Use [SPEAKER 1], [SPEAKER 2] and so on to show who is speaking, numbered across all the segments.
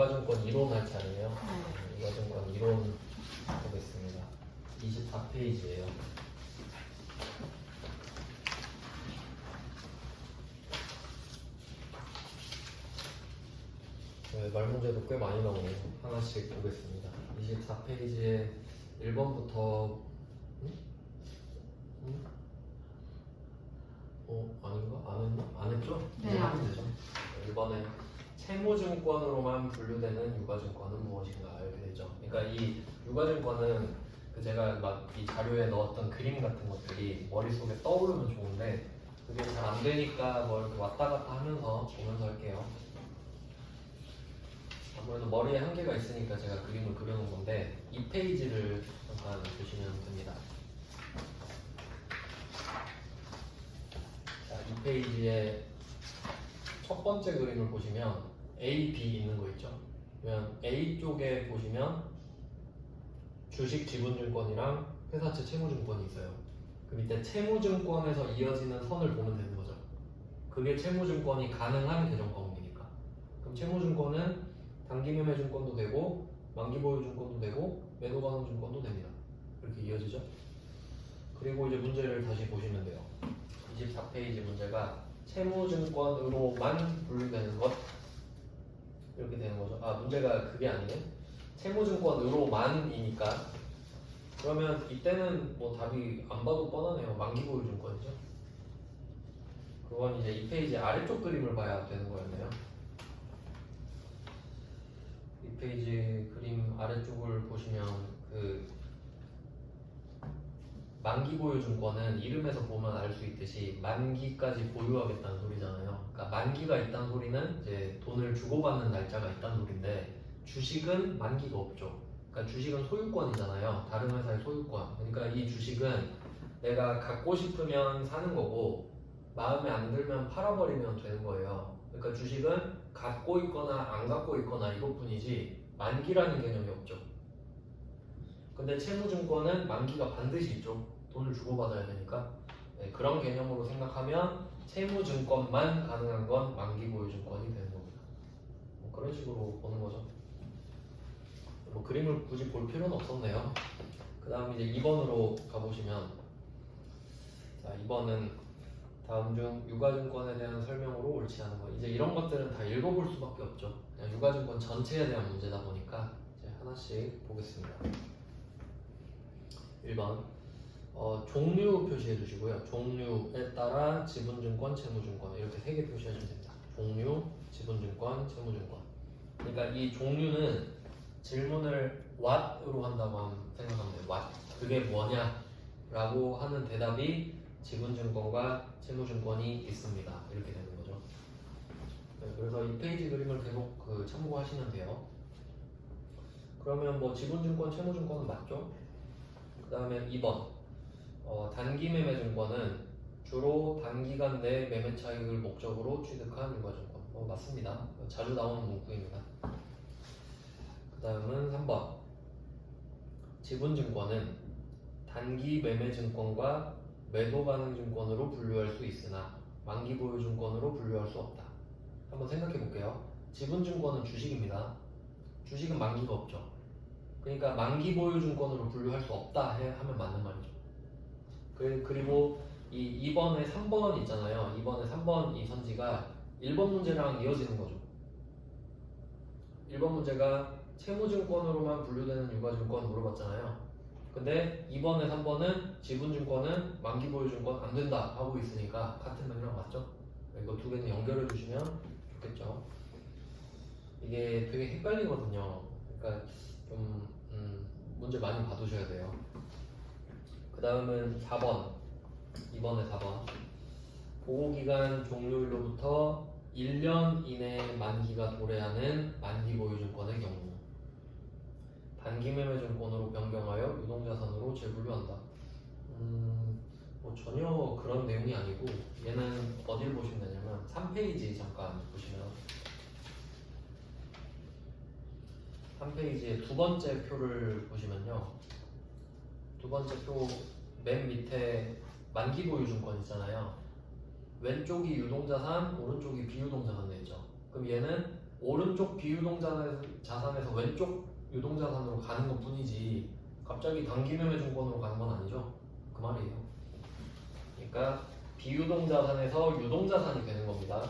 [SPEAKER 1] 유가증권 이론 할 차례예요. 유가증권 이론 보겠습니다. 24페이지예요. 네, 말문제도 꽤 많이 나오네요. 하나씩 보겠습니다. 24페이지에 1번부터 아닌가? 안 했나? 안 했죠?
[SPEAKER 2] 네,
[SPEAKER 1] 이제 하면 되죠. 1번에 채무증권으로만 분류되는 유가증권은 무엇인가 이렇게 되죠. 그러니까 이 유가증권은 그 제가 막 이 자료에 넣었던 그림 같은 것들이 머릿속에 떠오르면 좋은데 그게 잘 안 되니까 뭐 이렇게 왔다 갔다 하면서 보면서 할게요. 아무래도 머리에 한계가 있으니까 제가 그림을 그려놓은 건데 이 페이지를 잠깐 보시면 됩니다. 자, 이 페이지에 첫 번째 그림을 보시면 A, B 있는 거 있죠? 그러면 A 쪽에 보시면 주식 지분증권이랑 회사채 채무증권이 있어요. 그 밑에 채무증권에서 이어지는 선을 보면 되는 거죠. 그게 채무증권이 가능한 계정 과목이니까. 그럼 채무증권은 단기매매증권도 되고 만기보유증권도 되고 매도가능증권도 됩니다. 이렇게 이어지죠. 그리고 이제 문제를 다시 보시면 돼요. 24페이지 문제가 채무증권으로만 분류되는 것 이렇게 되는 거죠. 아, 문제가 그게 아니네. 채무증권으로만이니까 그러면 이때는 뭐 답이 안 봐도 뻔하네요. 만기보유증권이죠. 그건 이제 이 페이지 아래쪽 그림을 봐야 되는 거였네요. 이 페이지 그림 아래쪽을 보시면 그 만기보유증권은 이름에서 보면 알 수 있듯이 만기까지 보유하겠다는 소리잖아요. 그러니까 만기가 있다는 소리는 이제 돈을 주고받는 날짜가 있다는 소리인데 주식은 만기가 없죠. 그러니까 주식은 소유권이잖아요. 다른 회사의 소유권. 그러니까 이 주식은 내가 갖고 싶으면 사는 거고 마음에 안 들면 팔아버리면 되는 거예요. 그러니까 주식은 갖고 있거나 안 갖고 있거나 이것뿐이지 만기라는 개념이 없죠. 근데 채무증권은 만기가 반드시 있죠. 돈을 주고받아야 되니까. 네, 그런 개념으로 생각하면 채무증권만 가능한 건 만기보유증권이 되는 겁니다. 뭐 그런 식으로 보는 거죠. 뭐 그림을 굳이 볼 필요는 없었네요. 그 다음 이제 2번으로 가보시면 자 2번은 다음 중 유가증권에 대한 설명으로 옳지 않은 거. 이제 이런 것들은 다 읽어볼 수밖에 없죠. 그냥 유가증권 전체에 대한 문제다 보니까 이제 하나씩 보겠습니다. 1번 종류 표시해 주시고요. 종류에 따라 지분증권, 채무증권 이렇게 3개 표시하시면 됩니다. 종류, 지분증권, 채무증권. 그러니까 이 종류는 질문을 what으로 한다고 생각하면 돼요. what. 그게 뭐냐? 라고 하는 대답이 지분증권과 채무증권이 있습니다. 이렇게 되는 거죠. 네, 그래서 이 페이지 그림을 계속 참고하시면 돼요. 그러면 뭐 지분증권, 채무증권은 맞죠? 그 다음에 2번 단기매매증권은 주로 단기간 내 매매 차익을 목적으로 취득한 유가증권. 맞습니다. 자주 나오는 문구입니다. 그 다음은 3번 지분증권은 단기 매매증권과 매도가능증권으로 분류할 수 있으나 만기보유증권으로 분류할 수 없다. 한번 생각해 볼게요. 지분증권은 주식입니다. 주식은 만기가 없죠. 그러니까 만기보유증권으로 분류할 수 없다 하면 맞는 말이죠. 그리고 이 2번에 3번 있잖아요. 2번에 3번 이 선지가 1번 문제랑 이어지는 거죠. 1번 문제가 채무증권으로만 분류되는 유가증권 물어봤잖아요. 근데 2번에 3번은 지분증권은 만기보유증권 안 된다 하고 있으니까 같은 맥락 맞죠? 이거 두 개는 연결해 주시면 좋겠죠. 이게 되게 헷갈리거든요. 그러니까 좀 문제 많이 봐두셔야 돼요. 그 다음은 4번 2번에 4번 보고기간 종료일로부터 1년 이내에 만기가 도래하는 만기보유증권의 경우 단기매매증권으로 변경하여 유동자산으로 재분류한다. 뭐 전혀 그런 내용이 아니고 얘는 어딜 보시면 되냐면 3페이지 잠깐 보시면 3페이지의 두 번째 표를 보시면요. 두 번째 표 맨 밑에 만기보유증권 있잖아요. 왼쪽이 유동자산, 오른쪽이 비유동자산 되죠. 그럼 얘는 오른쪽 비유동자산에서 왼쪽 유동자산으로 가는 것 뿐이지 갑자기 단기매매증권으로 가는 건 아니죠. 그 말이에요. 그러니까 비유동자산에서 유동자산이 되는 겁니다.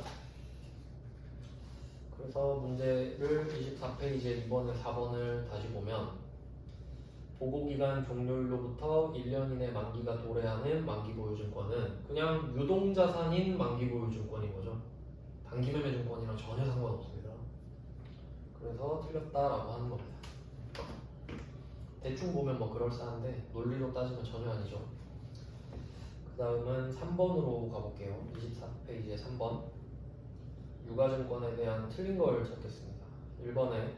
[SPEAKER 1] 그래서 문제를 24페이지에 2번에 4번을 다시 보면 보고기간 종료일로부터 1년 이내 만기가 도래하는 만기보유증권은 그냥 유동자산인 만기보유증권인 거죠. 단기매매증권이랑 전혀 상관없습니다. 그래서 틀렸다라고 하는 겁니다. 대충 보면 뭐 그럴싸한데 논리로 따지면 전혀 아니죠. 그 다음은 3번으로 가볼게요. 24페이지에 3번 유가증권에 대한 틀린 걸 찾겠습니다. 1번에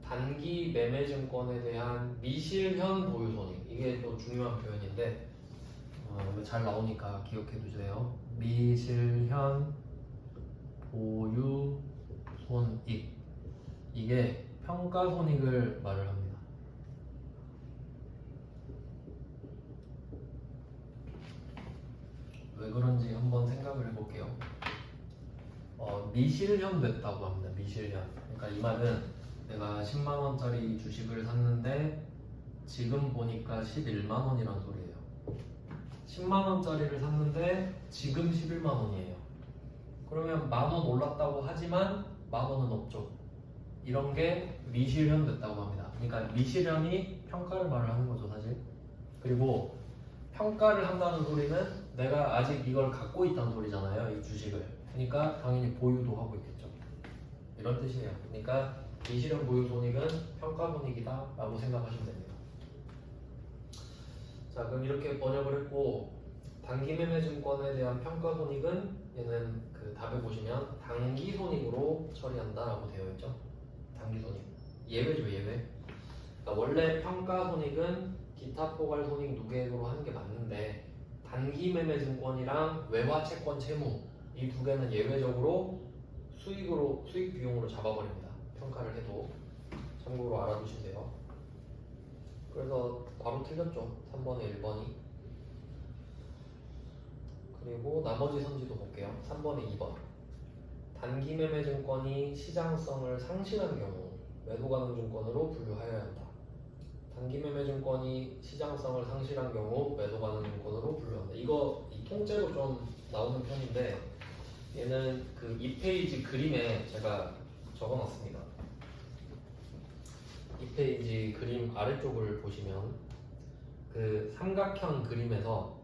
[SPEAKER 1] 단기 매매증권에 대한 미실현 보유손익, 이게 또 중요한 표현인데 잘 나오니까 기억해 두세요. 미실현 보유손익, 이게 평가손익을 말을 합니다. 왜 그런지 한번 생각을 해볼게요. 미실현 됐다고 합니다. 미실현. 그러니까 이 말은 내가 10만원짜리 주식을 샀는데 지금 보니까 11만원이란 소리예요. 10만원짜리를 샀는데 지금 11만원이에요. 그러면 만원 올랐다고 하지만 만원은 없죠. 이런 게 미실현 됐다고 합니다. 그러니까 미실현이 평가를 말을 하는 거죠, 사실. 그리고 평가를 한다는 소리는 내가 아직 이걸 갖고 있다는 소리잖아요, 이 주식을. 그러니까 당연히 보유도 하고 있겠죠. 이런 뜻이에요. 그러니까 미실현 보유 손익은 평가 손익이다 라고 생각하시면 됩니다. 자, 그럼 이렇게 번역을 했고, 단기매매증권에 대한 평가 손익은 얘는 그 답에 보시면 단기 손익으로 처리한다 라고 되어 있죠. 단기 손익. 예외죠, 예외. 그러니까 원래 평가 손익은 기타 포괄 손익 누계액으로 하는 게 맞는데 단기매매증권이랑 외화채권 채무, 이 두 개는 예외적으로 수익 비용으로 잡아버립니다. 평가를 해도. 참고로 알아두시세요. 그래서 바로 틀렸죠. 3번에 1번이. 그리고 나머지 선지도 볼게요. 3번에 2번. 단기매매증권이 시장성을 상실한 경우 매도 가능 증권으로 분류하여야 한다. 단기매매증권이 시장성을 상실한 경우 매도 가능 증권으로 분류한다. 이거 이 통째로 좀 나오는 편인데 얘는 그 2페이지 그림에 제가 적어놨습니다. 2페이지 그림 아래쪽을 보시면 그 삼각형 그림에서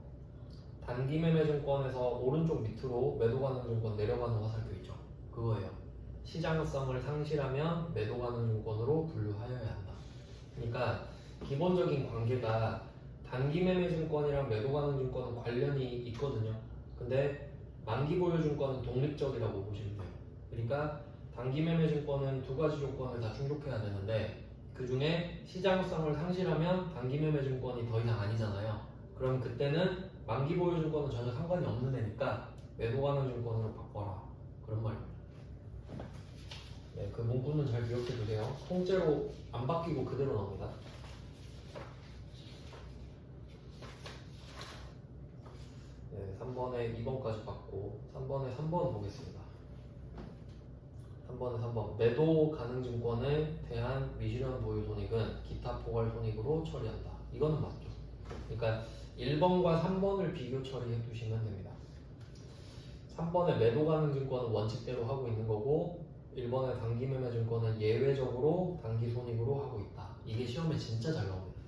[SPEAKER 1] 단기매매증권에서 오른쪽 밑으로 매도 가능 증권 내려가는 화살표 있죠. 그거예요. 시장성을 상실하면 매도 가능 증권으로 분류하여야 한다. 그러니까 기본적인 관계가 단기매매증권이랑 매도 가능 증권은 관련이 있거든요. 근데 만기보유증권은 독립적이라고 보시면 돼요. 그러니까 단기매매증권은 두 가지 조건을 다 충족해야 되는데 그 중에 시장성을 상실하면 단기매매증권이 더 이상 아니잖아요. 그럼 그때는 만기보유증권은 전혀 상관이 없는 애니까 매도 가능 증권으로 바꿔라. 그런 말입니다. 네, 그 문구는 잘 기억해 두세요. 통째로 안 바뀌고 그대로 나옵니다. 네, 3번에 2번까지 봤고 3번에 3번 보겠습니다. 3번에 3번 매도 가능 증권에 대한 미실현 보유 손익은 기타 포괄 손익으로 처리한다. 이거는 맞죠. 그러니까 1번과 3번을 비교 처리해 두시면 됩니다. 3번에 매도 가능 증권은 원칙대로 하고 있는 거고 1번의 단기매매 증권은 예외적으로 단기 손익으로 하고 있다. 이게 시험에 진짜 잘 나옵니다.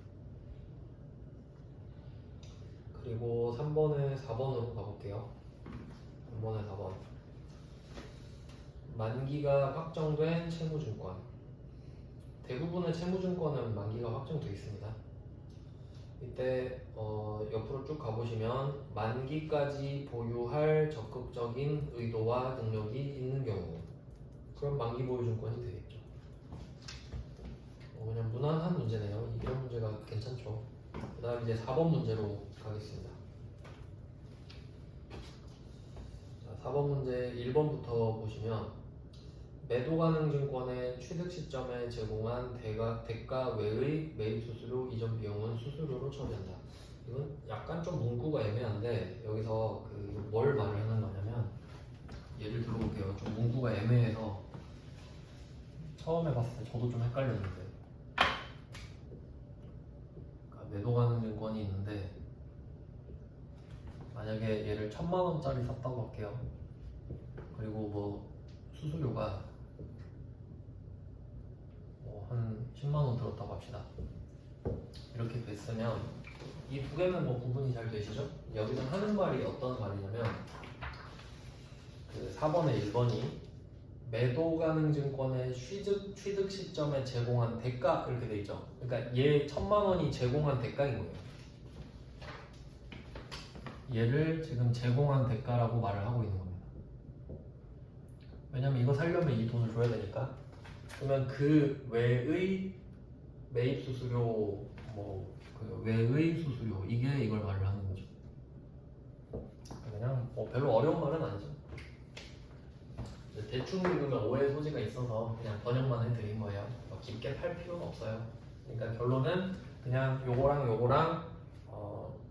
[SPEAKER 1] 그리고 3번에 4번으로 가볼게요. 3번에 4번. 만기가 확정된 채무증권. 대부분의 채무증권은 만기가 확정되어 있습니다. 이때 옆으로 쭉 가보시면 만기까지 보유할 적극적인 의도와 능력이 있는 경우 그럼 만기 보유증권이 되겠죠. 그냥 무난한 문제네요. 이런 문제가 괜찮죠. 그 다음 이제 4번 문제로 가겠습니다. 자, 4번 문제 1번부터 보시면 매도 가능 증권의 취득 시점에 제공한 대가 외의 매입 수수료 이전 비용은 수수료로 처리한다. 이건 약간 좀 문구가 애매한데 여기서 그 뭘 말을 하는 거냐면 예를 들어볼게요. 좀 문구가 애매해서 처음에 봤을 때 저도 좀 헷갈렸는데, 그러니까 매도 가능 증권이 있는데 만약에 얘를 1,000만원짜리 샀다고 할게요. 그리고 뭐 수수료가 뭐 한 10만원 들었다고 합시다. 이렇게 됐으면 이 두 개는 뭐 구분이 잘 되시죠? 여기서 하는 말이 어떤 말이냐면, 그 4번에 1번이 매도 가능 증권의 취득 시점에 제공한 대가 이렇게 돼 있죠. 그러니까 얘 1,000만원이 제공한 대가인 거예요. 얘를 지금 제공한 대가라고 말을 하고 있는 겁니다. 왜냐면 이거 살려면 이 돈을 줘야 되니까. 그러면 그 외의 매입 수수료, 그 외의 수수료, 이게 이걸 말을 하는 거죠. 그냥 뭐 별로 어려운 말은 아니죠. 대충 읽으면 오해 소지가 있어서 그냥 번역만 해드린 거예요. 깊게 팔 필요는 없어요. 그러니까 결론은 그냥 요거랑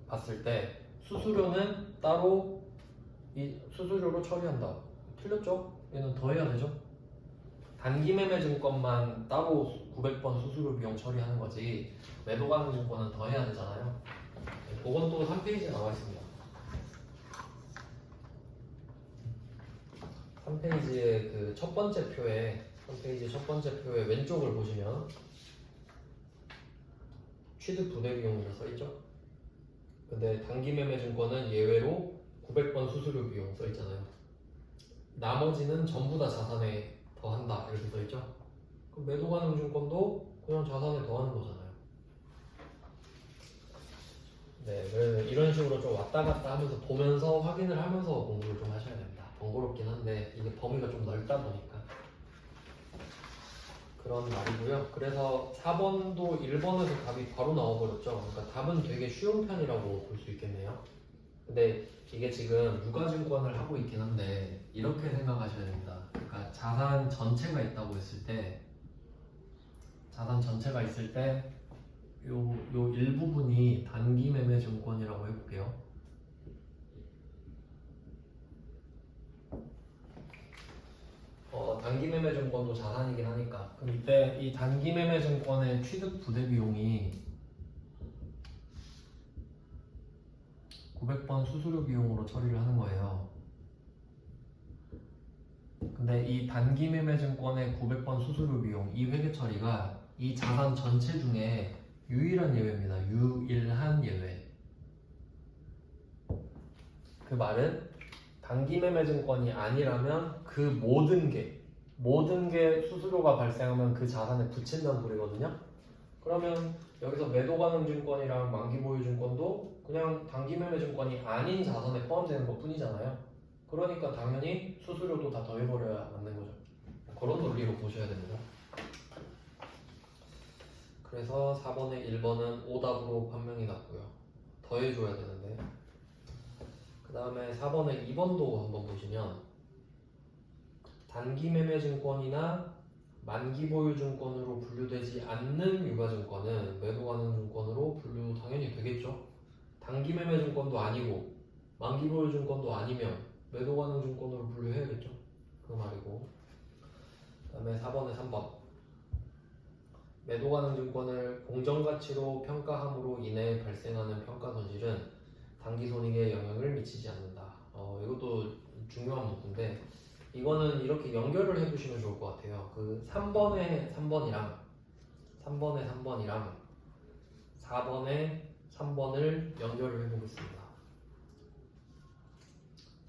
[SPEAKER 1] 봤을 때 수수료는 따로 이 수수료로 처리한다. 틀렸죠? 얘는 더 해야 되죠? 단기 매매 증권만 따로 900번 수수료 비용 처리하는 거지, 매도 가능 증권은 더 해야 되잖아요. 그건 또 3페이지에 나와 있습니다. 3페이지의 그 첫 번째 표에, 3페이지 첫 번째 표의 왼쪽을 보시면 취득 부대 비용이라 써있죠? 근데 단기 매매 증권은 예외로 900번 수수료 비용 써있잖아요. 나머지는 전부 다 자산에 더한다 이렇게 써있죠? 그럼 매도 가능 증권도 그냥 자산에 더하는 거잖아요. 네, 그래서 이런 식으로 좀 왔다 갔다 하면서 보면서 확인을 하면서 공부를 좀 하셔야 됩니다. 번거롭긴 한데 이게 범위가 좀 넓다 보니까 그런 말이고요. 그래서 4번도 1번에서 답이 바로 나와버렸죠. 그러니까 답은 되게 쉬운 편이라고 볼 수 있겠네요. 근데 이게 지금 유가증권을 하고 있긴 한데 이렇게 생각하셔야 됩니다. 그러니까 자산 전체가 있다고 했을 때, 자산 전체가 있을 때 요 일부분이 단기 매매 증권이라고 해볼게요. 단기 매매 증권도 자산이긴 하니까. 그럼 이때 이 단기 매매 증권의 취득 부대 비용이 900번 수수료 비용으로 처리를 하는 거예요. 근데 이 단기 매매 증권의 900번 수수료 비용, 이 회계 처리가 이 자산 전체 중에 유일한 예외입니다. 유일한 예외. 그 말은 단기 매매 증권이 아니라면 그 모든 게 수수료가 발생하면 그 자산에 붙인다는 소리거든요. 그러면 여기서 매도 가능 증권이랑 만기 보유 증권도 그냥 단기 매매 증권이 아닌 자산에 포함되는 것 뿐이잖아요. 그러니까 당연히 수수료도 다 더해버려야 맞는 거죠. 그런 논리로 보셔야 됩니다. 그래서 4번에 1번은 오답으로 판명이 났고요. 더해줘야 되는데, 그 다음에 4번에 2번도 한번 보시면 단기 매매 증권이나 만기 보유 증권으로 분류되지 않는 유가증권은 매도 가능 증권으로 분류 당연히 되겠죠. 단기 매매 증권도 아니고 만기 보유 증권도 아니면 매도 가능 증권으로 분류해야겠죠. 그 말이고. 그 다음에 4번에 3번 매도 가능 증권을 공정가치로 평가함으로 인해 발생하는 평가 손실은 단기 손익에 영향을 미치지 않는다. 이것도 중요한 문구인데 이거는 이렇게 연결을 해보시면 좋을 것 같아요. 그 3번의 3번이랑 4번의 3번을 연결을 해보겠습니다.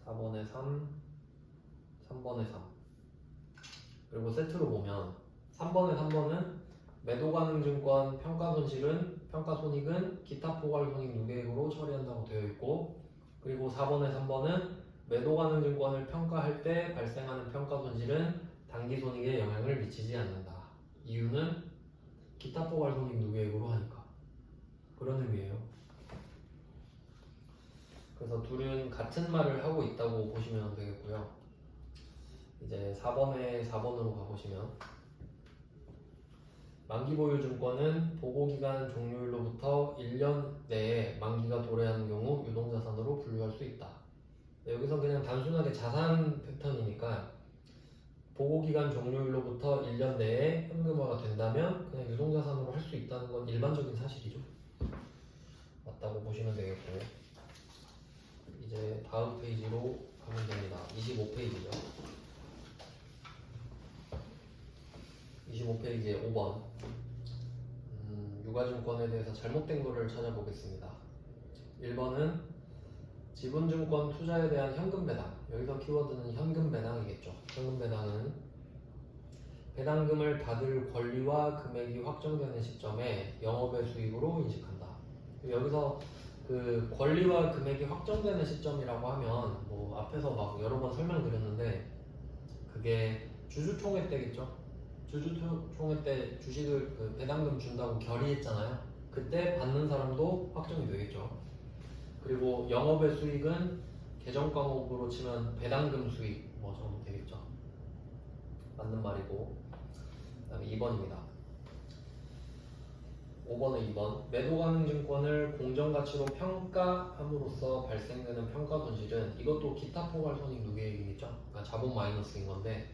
[SPEAKER 1] 4번의 3, 3번의 3. 그리고 세트로 보면 3번의 3번은 매도 가능 증권 평가 손익은 기타 포괄 손익 누계액으로 처리한다고 되어 있고, 그리고 4번의 3번은 매도 가능 증권을 평가할 때 발생하는 평가 손실은 단기 손익에 영향을 미치지 않는다. 이유는 기타 포괄 손익 누계액으로 하니까. 그런 의미예요. 그래서 둘은 같은 말을 하고 있다고 보시면 되겠고요. 이제 4번으로 가보시면 만기 보유 증권은 보고기간 종료일로부터 1년 내에 만기가 도래하는 경우 유동자산으로 분류할 수 있다. 네, 여기서 그냥 단순하게 자산 패턴이니까 보고기간 종료일로부터 1년 내에 현금화가 된다면 그냥 유동자산으로 할 수 있다는 건 일반적인 사실이죠. 맞다고 보시면 되겠고, 이제 다음 페이지로 가면 됩니다. 25페이지죠. 25페이지에 5번 유가증권에 대해서 잘못된 거를 찾아보겠습니다. 1번은 지분증권 투자에 대한 현금 배당. 여기서 키워드는 현금 배당이겠죠. 현금 배당은 배당금을 받을 권리와 금액이 확정되는 시점에 영업의 수익으로 인식한다. 여기서 그 권리와 금액이 확정되는 시점이라고 하면 뭐 앞에서 막 여러 번 설명드렸는데 그게 주주총회 때겠죠. 주주총회 때 주식을 그 배당금 준다고 결의했잖아요. 그때 받는 사람도 확정이 되겠죠. 그리고 영업의 수익은 계정 과목으로 치면 배당금 수익 뭐 정도 되겠죠. 맞는 말이고. 그다음에 2번입니다. 5번에 2번 매도 가능 증권을 공정가치로 평가함으로써 발생되는 평가 손실은 이것도 기타 포괄 손익 누계액이겠죠. 그러니까 자본 마이너스인 건데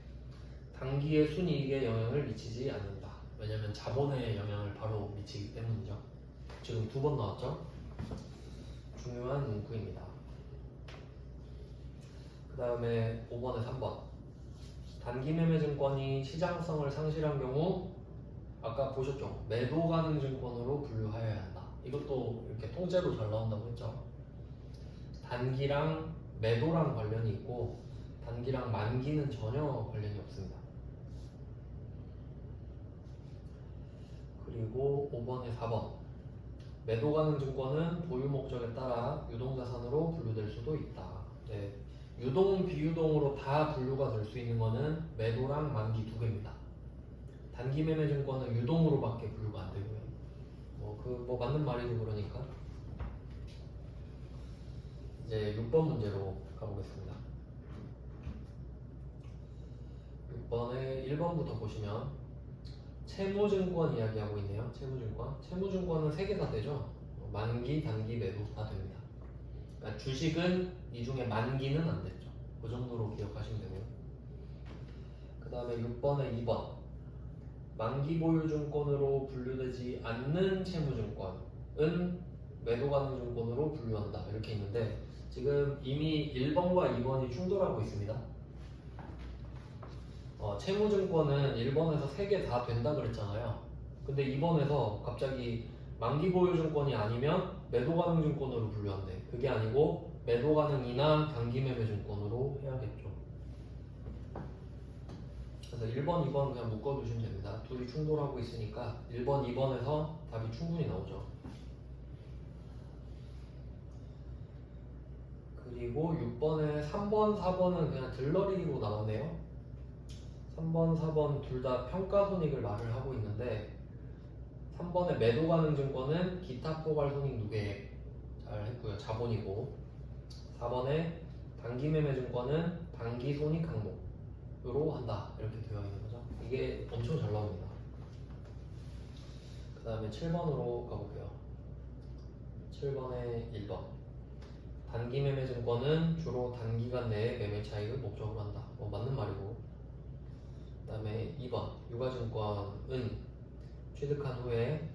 [SPEAKER 1] 단기의 순이익에 영향을 미치지 않는다. 왜냐하면 자본에 영향을 바로 미치기 때문이죠. 지금 2번 나왔죠. 중요한 문구입니다. 그 다음에 5번에 3번 단기 매매 증권이 시장성을 상실한 경우 아까 보셨죠? 매도 가능 증권으로 분류하여야 한다. 이것도 이렇게 통째로 잘 나온다고 했죠. 단기랑 매도랑 관련이 있고 단기랑 만기는 전혀 관련이 없습니다. 그리고 5번에 4번 매도 가능 증권은 보유 목적에 따라 유동자산으로 분류될 수도 있다. 네. 유동, 비유동으로 다 분류가 될 수 있는 거는 매도랑 만기 두 개입니다. 단기 매매 증권은 유동으로밖에 분류가 안 되고요. 뭐 맞는 말이고 그러니까. 이제 6번 문제로 가보겠습니다. 6번에 1번부터 보시면 채무증권 이야기하고 있네요. 채무증권은 3개 다 되죠. 만기, 단기, 매도 다 됩니다. 그러니까 주식은 이 중에 만기는 안 됐죠. 그 정도로 기억하시면 되고요. 그 다음에 6번에 2번 만기 보유 증권으로 분류되지 않는 채무증권은 매도 가능 증권으로 분류한다. 이렇게 있는데 지금 이미 1번과 2번이 충돌하고 있습니다. 채무증권은 1번에서 3개 다 된다 그랬잖아요. 근데 2번에서 갑자기 만기 보유 증권이 아니면 매도 가능 증권으로 분류한대. 그게 아니고 매도 가능이나 단기 매매 증권으로 해야겠죠. 그래서 1번, 2번 그냥 묶어두시면 됩니다. 둘이 충돌하고 있으니까 1번, 2번에서 답이 충분히 나오죠. 그리고 6번에 3번, 4번은 그냥 들러리기로 나왔네요. 3번, 4번 둘 다 평가손익을 말을 하고 있는데 3번에 매도 가능 증권은 기타 포괄 손익 누계액 잘 했고요. 자본이고 4번에 단기 매매 증권은 단기 손익 항목으로 한다. 이렇게 되어 있는 거죠. 이게 엄청 잘 나옵니다. 그 다음에 7번으로 가볼게요. 7번에 1번 단기 매매 증권은 주로 단기간 내에 매매 차익을 목적으로 한다. 맞는 말이고 그 다음에 2번 유가증권은 취득한 후에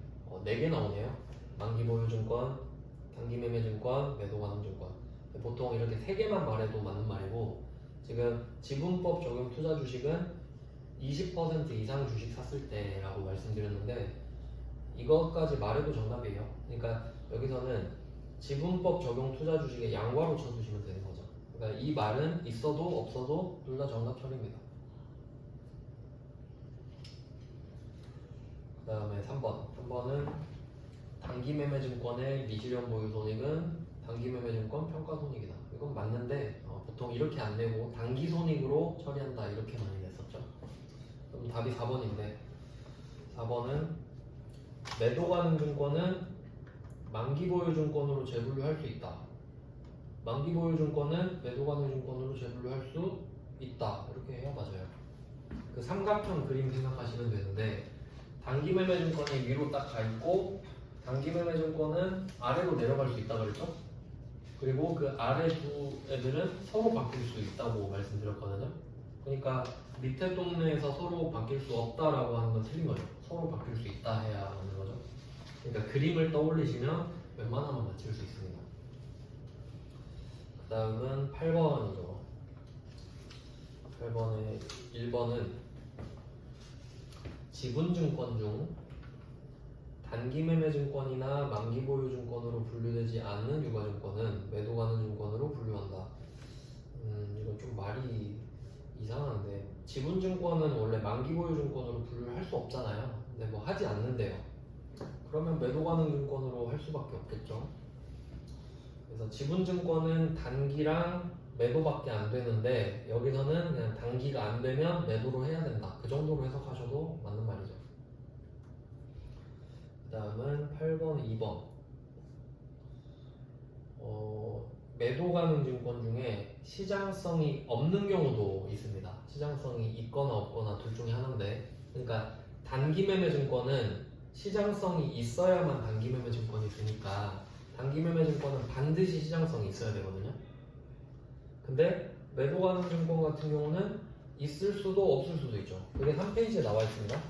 [SPEAKER 1] 4개 나오네요. 만기 보유 증권, 단기 매매 증권, 매도 가능 증권. 보통 이렇게 3개만 말해도 맞는 말이고 지금 지분법 적용 투자 주식은 20% 이상 주식 샀을 때라고 말씀드렸는데 이것까지 말해도 정답이에요. 그러니까 여기서는 지분법 적용 투자 주식에 양괄호 쳐주시면 되는 거죠. 그러니까 이 말은 있어도 없어도 둘 다 정답 처리입니다. 그 다음에 3번은 단기 매매 증권의 미실현 보유 손익은 단기 매매 증권 평가 손익이다. 이건 맞는데 보통 이렇게 안 내고 단기 손익으로 처리한다 이렇게 많이 냈었죠. 그럼 답이 4번인데 4번은 매도 가능 증권은 만기 보유 증권으로 재분류할 수 있다. 만기 보유 증권은 매도 가능 증권으로 재분류할 수 있다. 이렇게 해야 맞아요. 그 삼각형 그림 생각하시면 되는데 단기 매매 증권이 위로 딱 가 있고 단기 매매 증권은 아래로 내려갈 수 있다 그랬죠? 그리고 그 아래 두 애들은 서로 바뀔 수 있다고 말씀드렸거든요. 그러니까 그러니까 밑에 동네에서 서로 바뀔 수 없다라고 하는 건 틀린 거죠. 서로 바뀔 수 있다 해야 하는 거죠. 그러니까 그림을 떠올리시면 웬만하면 맞힐 수 있습니다. 그 다음은 8번이죠. 8번에 1번은 지분증권 중 단기매매증권이나 만기보유증권으로 분류되지 않는 유가증권은 매도 가능 증권으로 분류한다. 이건 좀 말이 이상한데, 지분증권은 원래 만기보유증권으로 분류를 할 수 없잖아요. 근데 뭐 하지 않는데요. 그러면 매도 가능 증권으로 할 수밖에 없겠죠. 그래서 지분증권은 단기랑 매도밖에 안 되는데, 여기서는 그냥 단기가 안 되면 매도로 해야 된다. 그 정도로 해석하셔도 맞는 말이죠. 그 다음은 8번, 2번. 매도 가능 증권 중에 시장성이 없는 경우도 있습니다. 시장성이 있거나 없거나 둘 중에 하나인데, 그러니까 단기 매매 증권은 시장성이 있어야만 단기 매매 증권이 되니까 단기 매매 증권은 반드시 시장성이 있어야 되거든요. 근데 매도 가능 증권 같은 경우는 있을 수도 없을 수도 있죠. 그게 3페이지에 나와 있습니다.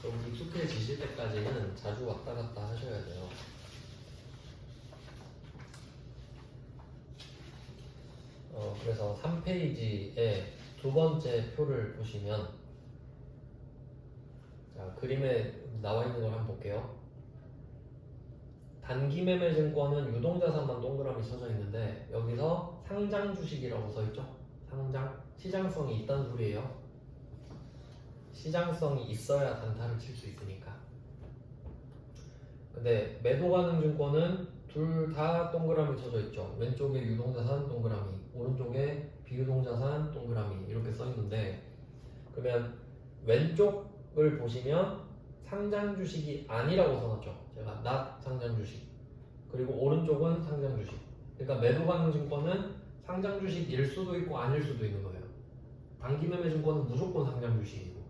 [SPEAKER 1] 좀 익숙해지실 때까지는 자주 왔다 갔다 하셔야 돼요. 그래서 3페이지에 두 번째 표를 보시면, 자, 그림에 나와 있는 걸 한번 볼게요. 단기 매매 증권은 유동자산만 동그라미 쳐져 있는데, 여기서 상장 주식이라고 써 있죠? 상장. 시장성이 있다는 소리예요. 시장성이 있어야 단타를 칠 수 있으니까. 근데 매도 가능 증권은 둘 다 동그라미 쳐져 있죠. 왼쪽에 유동자산 동그라미, 오른쪽에 비유동자산 동그라미 이렇게 써 있는데, 그러면 왼쪽을 보시면 상장 주식이 아니라고 써놨죠. 제가 not 상장 주식. 그리고 오른쪽은 상장 주식. 그러니까 매도 가능 증권은 상장 주식일 수도 있고 아닐 수도 있는 거예요. 단기 매매 증권은 무조건 상장 주식이고,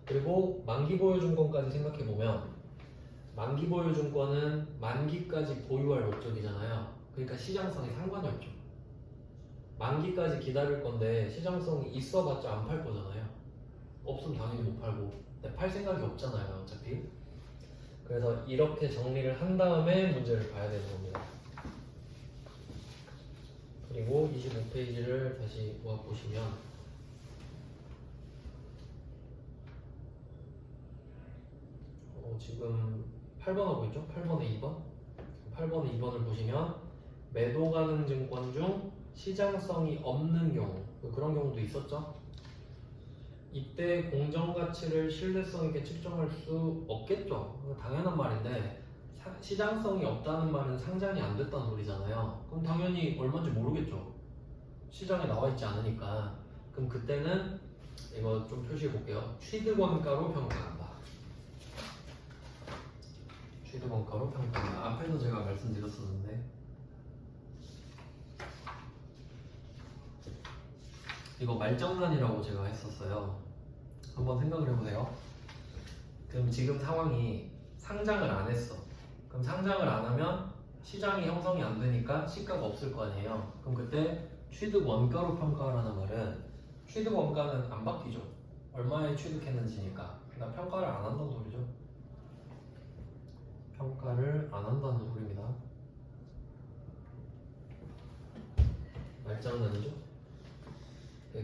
[SPEAKER 1] 그리고 만기 보유 증권까지 생각해 보면 만기 보유 증권은 만기까지 보유할 목적이잖아요. 그러니까 시장성에 상관이 없죠. 만기까지 기다릴 건데 시장성이 있어봤자 안 팔 거잖아요. 없으면 당연히 못 팔고. 근데 팔 생각이 없잖아요, 어차피. 그래서 이렇게 정리를 한 다음에 문제를 봐야 되는 겁니다. 그리고 25페이지를 다시 모아보시면, 지금 8번 하고 있죠? 8번에 2번? 8번에 2번을 보시면 매도 가능 증권 중 시장성이 없는 경우, 그런 경우도 있었죠? 이때 공정가치를 신뢰성 있게 측정할 수 없겠죠? 당연한 말인데, 시장성이 없다는 말은 상장이 안 됐다는 소리잖아요. 그럼 당연히 얼마인지 모르겠죠? 시장에 나와 있지 않으니까. 그럼 그때는 이거 좀 표시해 볼게요. 취득원가로 평가한다. 취득원가로 평가한다. 앞에도 제가 말씀드렸었는데, 이거 말장난이라고 제가 했었어요. 한번 생각을 해보세요. 그럼 지금 상황이 상장을 안 했어. 그럼 상장을 안 하면 시장이 형성이 안 되니까 시가가 없을 거 아니에요. 그럼 그때 취득 원가로 평가하라는 말은 취득 원가는 안 바뀌죠. 얼마에 취득했는지니까. 그러니까 평가를 안 한다는 소리죠. 평가를 안 한다는 소리입니다. 말장난이죠.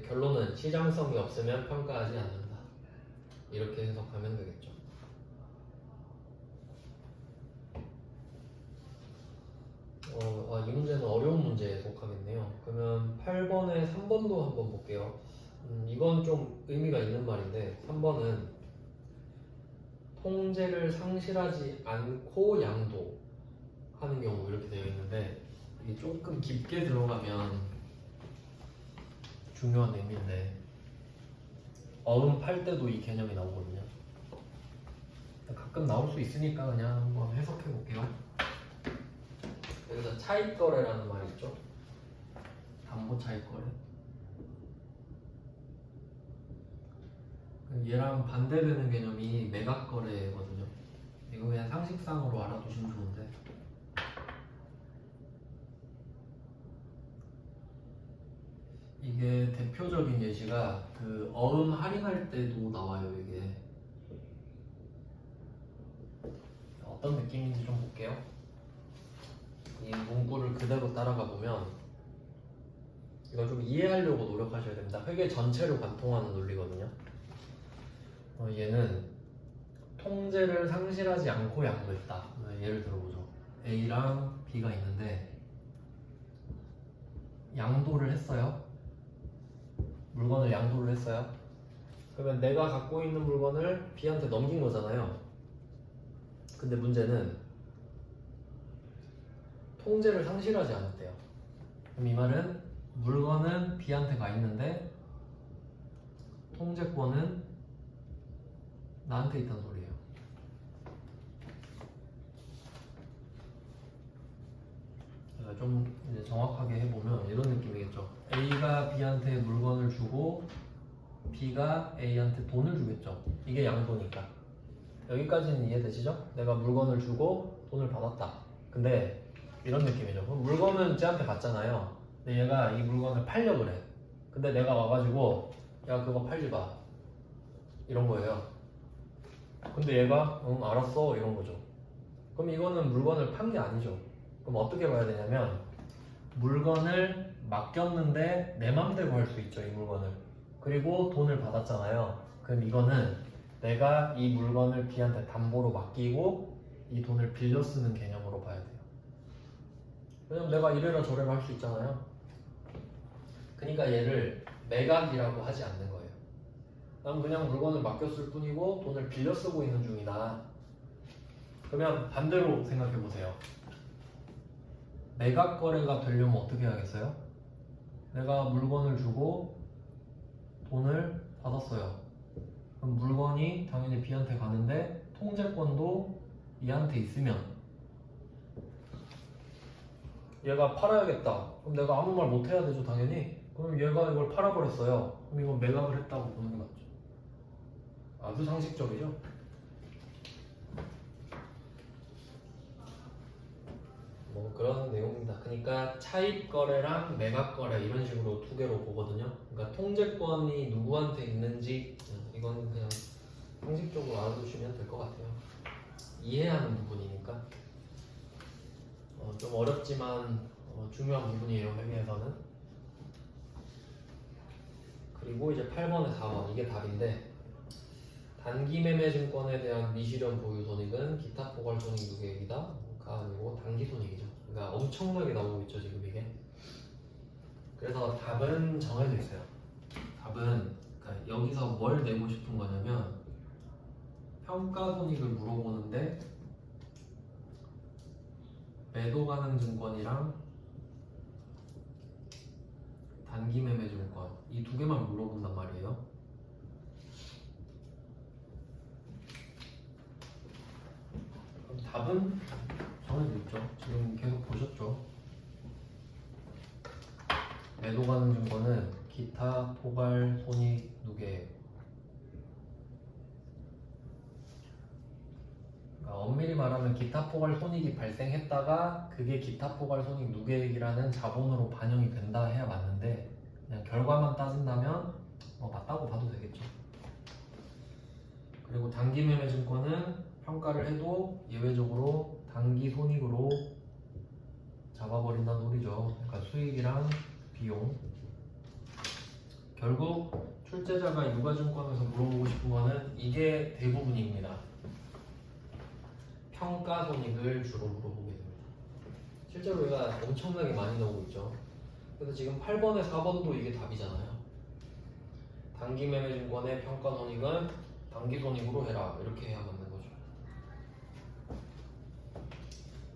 [SPEAKER 1] 결론은 시장성이 없으면 평가하지 않는다. 이렇게 해석하면 되겠죠. 이 문제는 어려운 문제에 속하겠네요. 그러면 8번에 3번도 한번 볼게요. 이건 좀 의미가 있는 말인데, 3번은 통제를 상실하지 않고 양도하는 경우 이렇게 되어 있는데, 이게 조금 깊게 들어가면 중요한 의미인데, 어음 팔 때도 이 개념이 나오거든요. 가끔 나올 수 있으니까 그냥 한번 해석해 볼게요. 여기서 차익거래라는 말이 있죠. 담보 차익거래. 얘랑 반대되는 개념이 매각거래거든요. 이거 그냥 상식상으로 알아두시면 좋은데, 이게 대표적인 예시가 그 어음 할인할 때도 나와요. 이게 어떤 느낌인지 좀 볼게요. 이 문구를 그대로 따라가 보면 이걸 좀 이해하려고 노력하셔야 됩니다. 회계 전체를 관통하는 논리거든요. 얘는 통제를 상실하지 않고 양도했다. 예를 들어보죠. A랑 B가 있는데 양도를 했어요. 물건을 양도를 했어요. 그러면 내가 갖고 있는 물건을 B한테 넘긴 거잖아요. 근데 문제는 통제를 상실하지 않았대요. 그럼 이 말은 물건은 B한테 가 있는데 통제권은 나한테 있다는 소리예요. 제가 좀 이제 정확하게 해보면 이런 느낌이겠죠. A가 B한테 물건을 주고 B가 A한테 돈을 주겠죠. 이게 양도니까. 여기까지는 이해되시죠? 내가 물건을 주고 돈을 받았다. 근데 이런 느낌이죠. 그럼 물건은 쟤한테 갔잖아요. 근데 얘가 이 물건을 팔려 그래. 근데 내가 와가지고 야 그거 팔지 마. 이런 거예요. 근데 얘가 응 알았어 이런 거죠. 그럼 이거는 물건을 판 게 아니죠. 그럼 어떻게 봐야 되냐면 물건을 맡겼는데 내 맘대로 할 수 있죠. 이 물건을. 그리고 돈을 받았잖아요. 그럼 이거는 내가 이 물건을 B한테 담보로 맡기고 이 돈을 빌려 쓰는 개념으로 봐야 돼요. 왜냐면 내가 이래라 저래라 할 수 있잖아요. 그러니까 얘를 매각이라고 하지 않는 거예요. 난 그냥 물건을 맡겼을 뿐이고 돈을 빌려 쓰고 있는 중이다. 그러면 반대로 생각해 보세요. 매각 거래가 되려면 어떻게 해야겠어요? 내가 물건을 주고 돈을 받았어요. 그럼 물건이 당연히 B한테 가는데 통제권도 얘한테 있으면 얘가 팔아야겠다. 그럼 내가 아무 말 못 해야 되죠, 당연히. 그럼 얘가 이걸 팔아버렸어요. 그럼 이건 매각을 했다고 보는 게 맞죠. 아주 상식적이죠. 뭐 그런 내용입니다. 그러니까 차입 거래랑 매각 거래 이런 식으로 두 개로 보거든요. 그러니까 통제권이 누구한테 있는지 이건 그냥 상식적으로 알아두시면 될 것 같아요. 이해하는 부분이니까 좀 어렵지만 중요한 부분이에요, 회계에서는. 그리고 이제 8번에 4번 이게 답인데 단기 매매 증권에 대한 미실현 보유 손익은 기타 포괄 손익 누계액이다. 가 아니고 단기 손익이죠. 그러니까 엄청나게 나오고 있죠 지금 이게. 그래서 답은 정해져 있어요. 답은 그러니까 여기서 뭘 내고 싶은 거냐면 평가 손익을 물어보는데 매도 가능 증권이랑 단기 매매 증권 이 두 개만 물어본단 말이에요. 그럼 답은 정해져 있죠. 지금 계속 보셨죠. 매도 가능 증권은 기타 포괄 손익 누계액. 그러니까 엄밀히 말하면 기타 포괄 손익이 발생했다가 그게 기타 포괄 손익 누계액이라는 자본으로 반영이 된다 해야 맞는데 그냥 결과만 따진다면 맞다고 봐도 되겠죠. 그리고 단기 매매 증권은 평가를 해도 예외적으로 단기 손익으로 잡아버린다는 소리죠. 그러니까 수익이랑 비용. 결국 출제자가 유가증권에서 물어보고 싶은 거는 이게 대부분입니다. 평가 손익을 주로 물어보게 됩니다. 실제로 얘가 엄청나게 많이 나오고 있죠. 그래서 지금 8번에 4번도 이게 답이잖아요. 단기 매매 증권의 평가 손익은 단기 손익으로 해라. 이렇게 해야 맞는 거죠.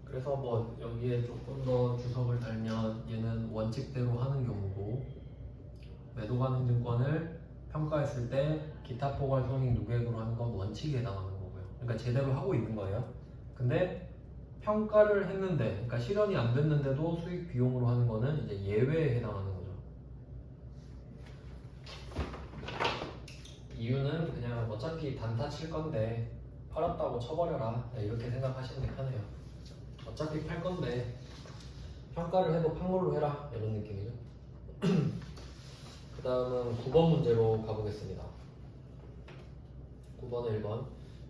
[SPEAKER 1] 그래서 뭐 여기에 조금 더 주석을 달면 얘는 원칙대로 하는 경우고 매도 가능 증권을 평가했을 때 기타 포괄 손익 누계액으로 하는 건 원칙에 해당하는 거고요. 그러니까 제대로 하고 있는 거예요. 근데 평가를 했는데, 그러니까 실현이 안 됐는데도 수익 비용으로 하는 거는 이제 예외에 해당하는 거죠. 이유는 그냥 어차피 단타 칠 건데 팔았다고 쳐버려라 이렇게 생각하시는 게 편해요. 어차피 팔 건데 평가를 해도 판물로 해라 이런 느낌이죠. 다음은 9번 문제로 가보겠습니다. 9번에 1번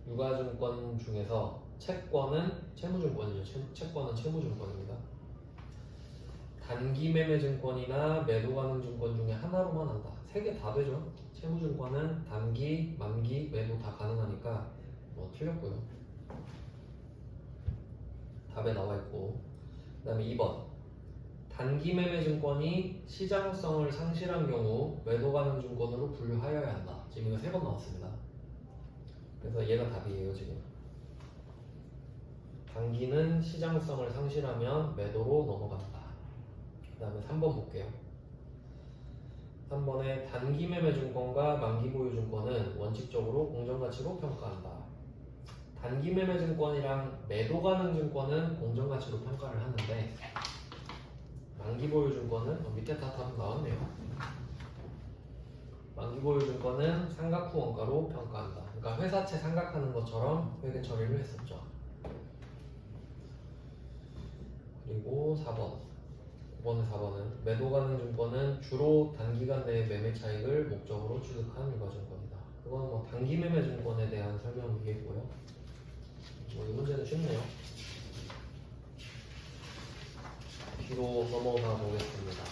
[SPEAKER 1] 유가증권 중에서 채권은 채무증권이죠. 채권은 채무증권입니다. 단기 매매 증권이나 매도 가능 증권 중에 하나로만 한다. 세 개 다 되죠. 채무증권은 단기, 만기, 매도 다 가능하니까 뭐 틀렸고요. 답에 나와 있고. 그 다음에 2번 단기 매매 증권이 시장성을 상실한 경우 매도 가능 증권으로 분류하여야 한다. 지금 이거 3번 나왔습니다. 그래서 얘가 답이에요. 지금 단기는 시장성을 상실하면 매도로 넘어간다. 그 다음에 3번 볼게요. 3번에 단기 매매 증권과 만기 보유 증권은 원칙적으로 공정가치로 평가한다. 단기 매매 증권이랑 매도 가능 증권은 공정가치로 평가를 하는데 만기 보유 증권은 밑에 다 답 나왔네요. 만기 보유 증권은 상각 후 원가로 평가한다. 그러니까 회사채 상각하는 것처럼 회계 처리를 했었죠. 그리고 4번 4번은 매도 가능 증권은 주로 단기간 내의 매매 차익을 목적으로 취득한 유가증권이다. 그건 뭐 단기 매매 증권에 대한 설명이겠고요. 이 문제는 쉽네요. 뒤로 넘어가 보겠습니다.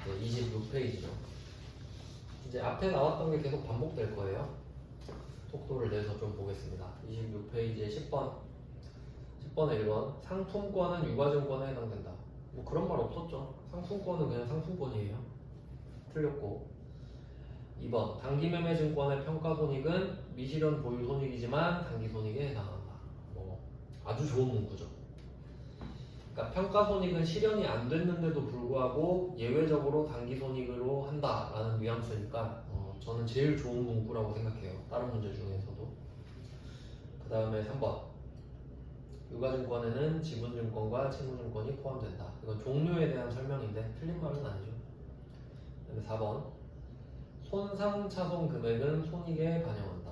[SPEAKER 1] 26페이지죠. 이제 앞에 나왔던 게 계속 반복될 거예요. 속도를 내서 좀 보겠습니다. 26페이지에 10번에 1번 상품권은 유가증권에 해당된다. 뭐 그런 말 없었죠. 상품권은 그냥 상품권이에요. 틀렸고. 2번 단기 매매 증권의 평가 손익은 미실현 보유 손익이지만 단기 손익에 해당한다. 뭐 아주 좋은 문구죠. 그러니까 평가 손익은 실현이 안 됐는데도 불구하고 예외적으로 단기 손익으로 한다라는 뉘앙스니까 저는 제일 좋은 문구라고 생각해요. 다른 문제 중에서도. 그 다음에 3번 유가증권에는 지분증권과 채무증권이 포함된다. 이건 종류에 대한 설명인데 틀린 말은 아니죠. 그 다음에 4번 손상차손 금액은 손익에 반영한다.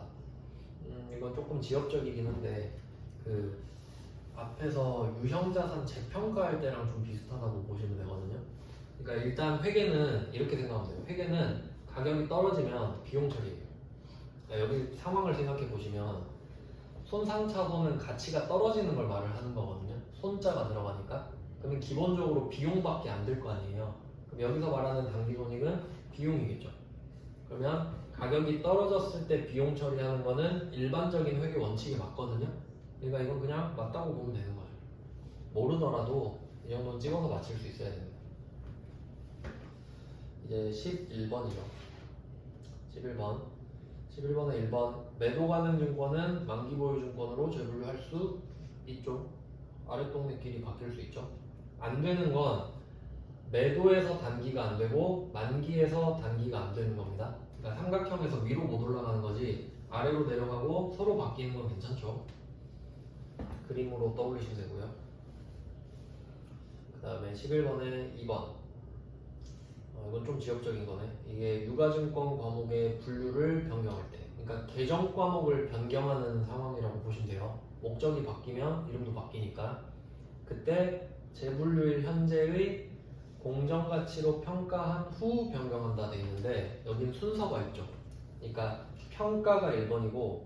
[SPEAKER 1] 이건 조금 지엽적이긴 한데 그 앞에서 유형자산 재평가할 때랑 좀 비슷하다고 보시면 되거든요. 그러니까 일단 회계는 이렇게 생각하면 돼요. 회계는 가격이 떨어지면 비용 처리예요. 그러니까 여기 상황을 생각해 보시면 손상차손은 가치가 떨어지는 걸 말을 하는 거거든요. 손자가 들어가니까. 그러면 기본적으로 비용밖에 안 들 거 아니에요. 그럼 여기서 말하는 단기 손익은 비용이겠죠. 그러면 가격이 떨어졌을 때 비용 처리하는 거는 일반적인 회계 원칙에 맞거든요. 그러니까 이건 그냥 맞다고 보면 되는 거죠. 모르더라도 이 정도는 찍어서 맞힐 수 있어야 됩니다. 이제 11번이죠. 11번에 1번 매도 가능 증권은 만기 보유 증권으로 재분류할 수 있죠. 아랫동네끼리 바뀔 수 있죠. 안 되는 건 매도에서 단기가 안 되고 만기에서 단기가 안 되는 겁니다. 그러니까 삼각형에서 위로 못 올라가는 거지 아래로 내려가고 서로 바뀌는 건 괜찮죠. 그림으로 떠올리시면 되고요. 그 다음에 11번에 2번 이건 좀 지역적인 거네. 이게 유가증권 과목의 분류를 변경할 때 그러니까 계정 과목을 변경하는 상황이라고 보시면 돼요. 목적이 바뀌면 이름도 바뀌니까 그때 재분류일 현재의 공정가치로 평가한 후 변경한다 돼 있는데 여기는 순서가 있죠. 그러니까 평가가 1번이고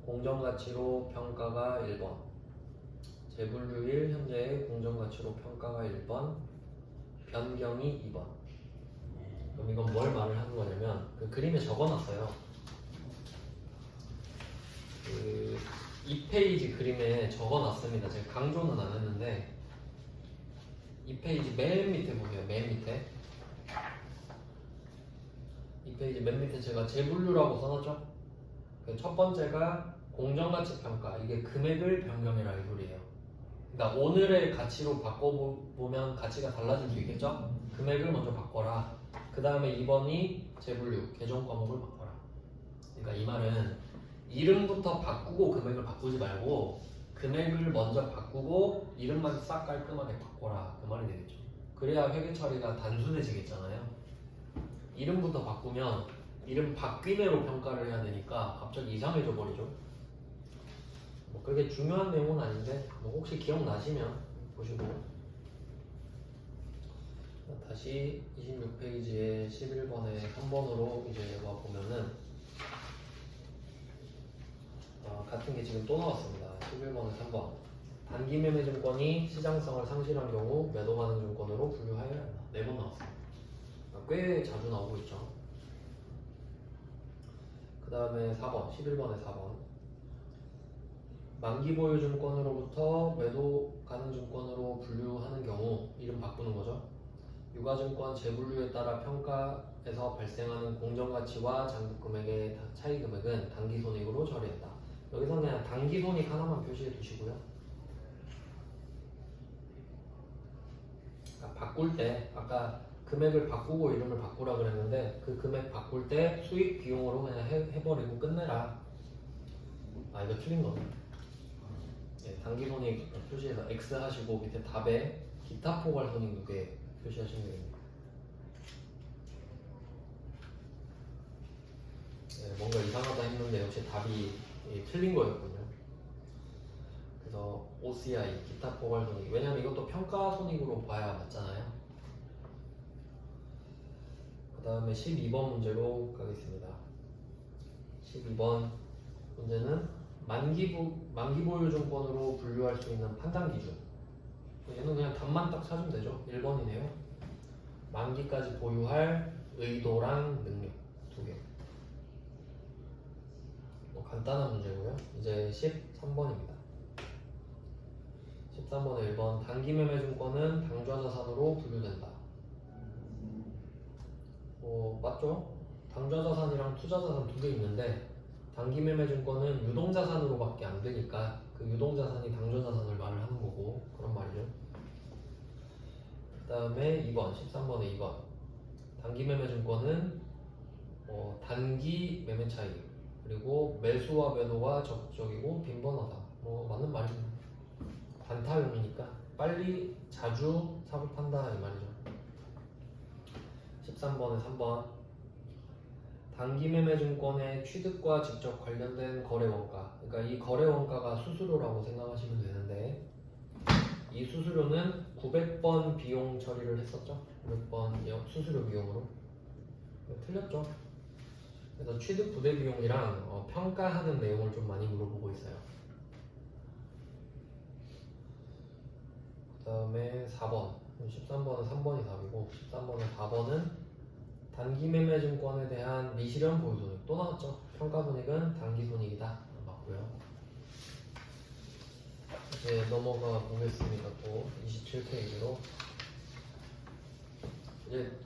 [SPEAKER 1] 공정가치로 평가가 1번 재분류일 현재의 공정가치로 평가가 1번 변경이 2번. 그럼 이건 뭘 말을 하는 거냐면 그 그림에 적어놨어요. 그 2페이지 그림에 적어놨습니다. 제가 강조는 안 했는데 2페이지 맨 밑에 보세요. 맨 밑에 2페이지 맨 밑에 제가 재분류라고 써놨죠. 첫 번째가 공정가치 평가. 이게 금액을 변경해라 이 소리예요. 그러니까 오늘의 가치로 바꿔보면 가치가 달라질 수 있겠죠. 금액을 먼저 바꿔라. 그 다음에 2번이 재분류, 계정 과목을 바꿔라. 그러니까 이 말은 이름부터 바꾸고 금액을 바꾸지 말고 금액을 먼저 바꾸고 이름만 싹 깔끔하게 바꿔라. 그 말이 되겠죠. 그래야 회계 처리가 단순해지겠잖아요. 이름부터 바꾸면 이름 바뀌네로 평가를 해야 되니까 갑자기 이상해져 버리죠. 뭐 그렇게 중요한 내용은 아닌데 뭐 혹시 기억나시면 보시고 자, 다시 26페이지에 11번에 3번으로 이제 와 보면은 같은 게 지금 또 나왔습니다. 11번에 3번. 단기 매매 증권이 시장성을 상실한 경우 매도 가능 증권으로 분류하여야 한다. 4번 나왔어요. 꽤 자주 나오고 있죠. 그 다음에 4번, 11번에 4번. 만기 보유 증권으로부터 매도 가능 증권으로 분류하는 경우 이름 바꾸는 거죠. 유가증권 재분류에 따라 평가에서 발생하는 공정가치와 잔금 금액의 차이 금액은 단기 손익으로 처리한다. 여기서 그냥 단기 손익 하나만 표시해 두시고요. 그러니까 바꿀 때 아까 금액을 바꾸고 이름을 바꾸라 그랬는데 그 금액 바꿀 때 수익 비용으로 그냥 해버리고 끝내라. 이거 틀린 거네. 단기 손익 표시해서 X 하시고 밑에 답에 기타 포괄 손익 2개 표시하시면 됩니다. 뭔가 이상하다 했는데 역시 답이 틀린 거였군요. 그래서 OCI 기타 포괄 손익, 왜냐면 이것도 평가 손익으로 봐야 맞잖아요. 그 다음에 12번 문제로 가겠습니다. 12번 문제는 만기 보유 증권으로 분류할 수 있는 판단 기준. 얘는 그냥 답만 딱 찾으면 되죠. 1번이네요. 만기까지 보유할 의도랑 능력 2개. 간단한 문제고요. 이제 13번입니다. 13번에 1번 단기 매매 증권은 당좌 자산으로 분류된다. 맞죠? 당좌 자산이랑 투자 자산 2개 있는데 단기 매매 증권은 유동 자산으로밖에 안 되니까 그 유동 자산이 당좌 자산을 말을 하는 거고 그런 말이죠. 그 다음에 2번 13번에 2번 단기 매매 증권은 단기 매매 차익 그리고 매수와 매도가 적극적이고 빈번하다. 맞는 말입니다. 단타용이니까 빨리 자주 삽입한다 이 말이죠. 13번에 3번 단기 매매 증권의 취득과 직접 관련된 거래 원가, 그러니까 이 거래 원가가 수수료라고 생각하시면 되는데 이 수수료는 900번 비용 처리를 했었죠. 900번 수수료 비용으로 틀렸죠. 그래서 취득 부대 비용이랑 평가하는 내용을 좀 많이 물어보고 있어요. 그 다음에 4번 13번은 3번이 답이고 13번은 4번은 단기 매매 증권에 대한 미실현 보유 손익 또 나왔죠. 평가 손익은 단기 손익이다 맞고요. 이제 넘어가 보겠습니다. 또 27페이지로 이제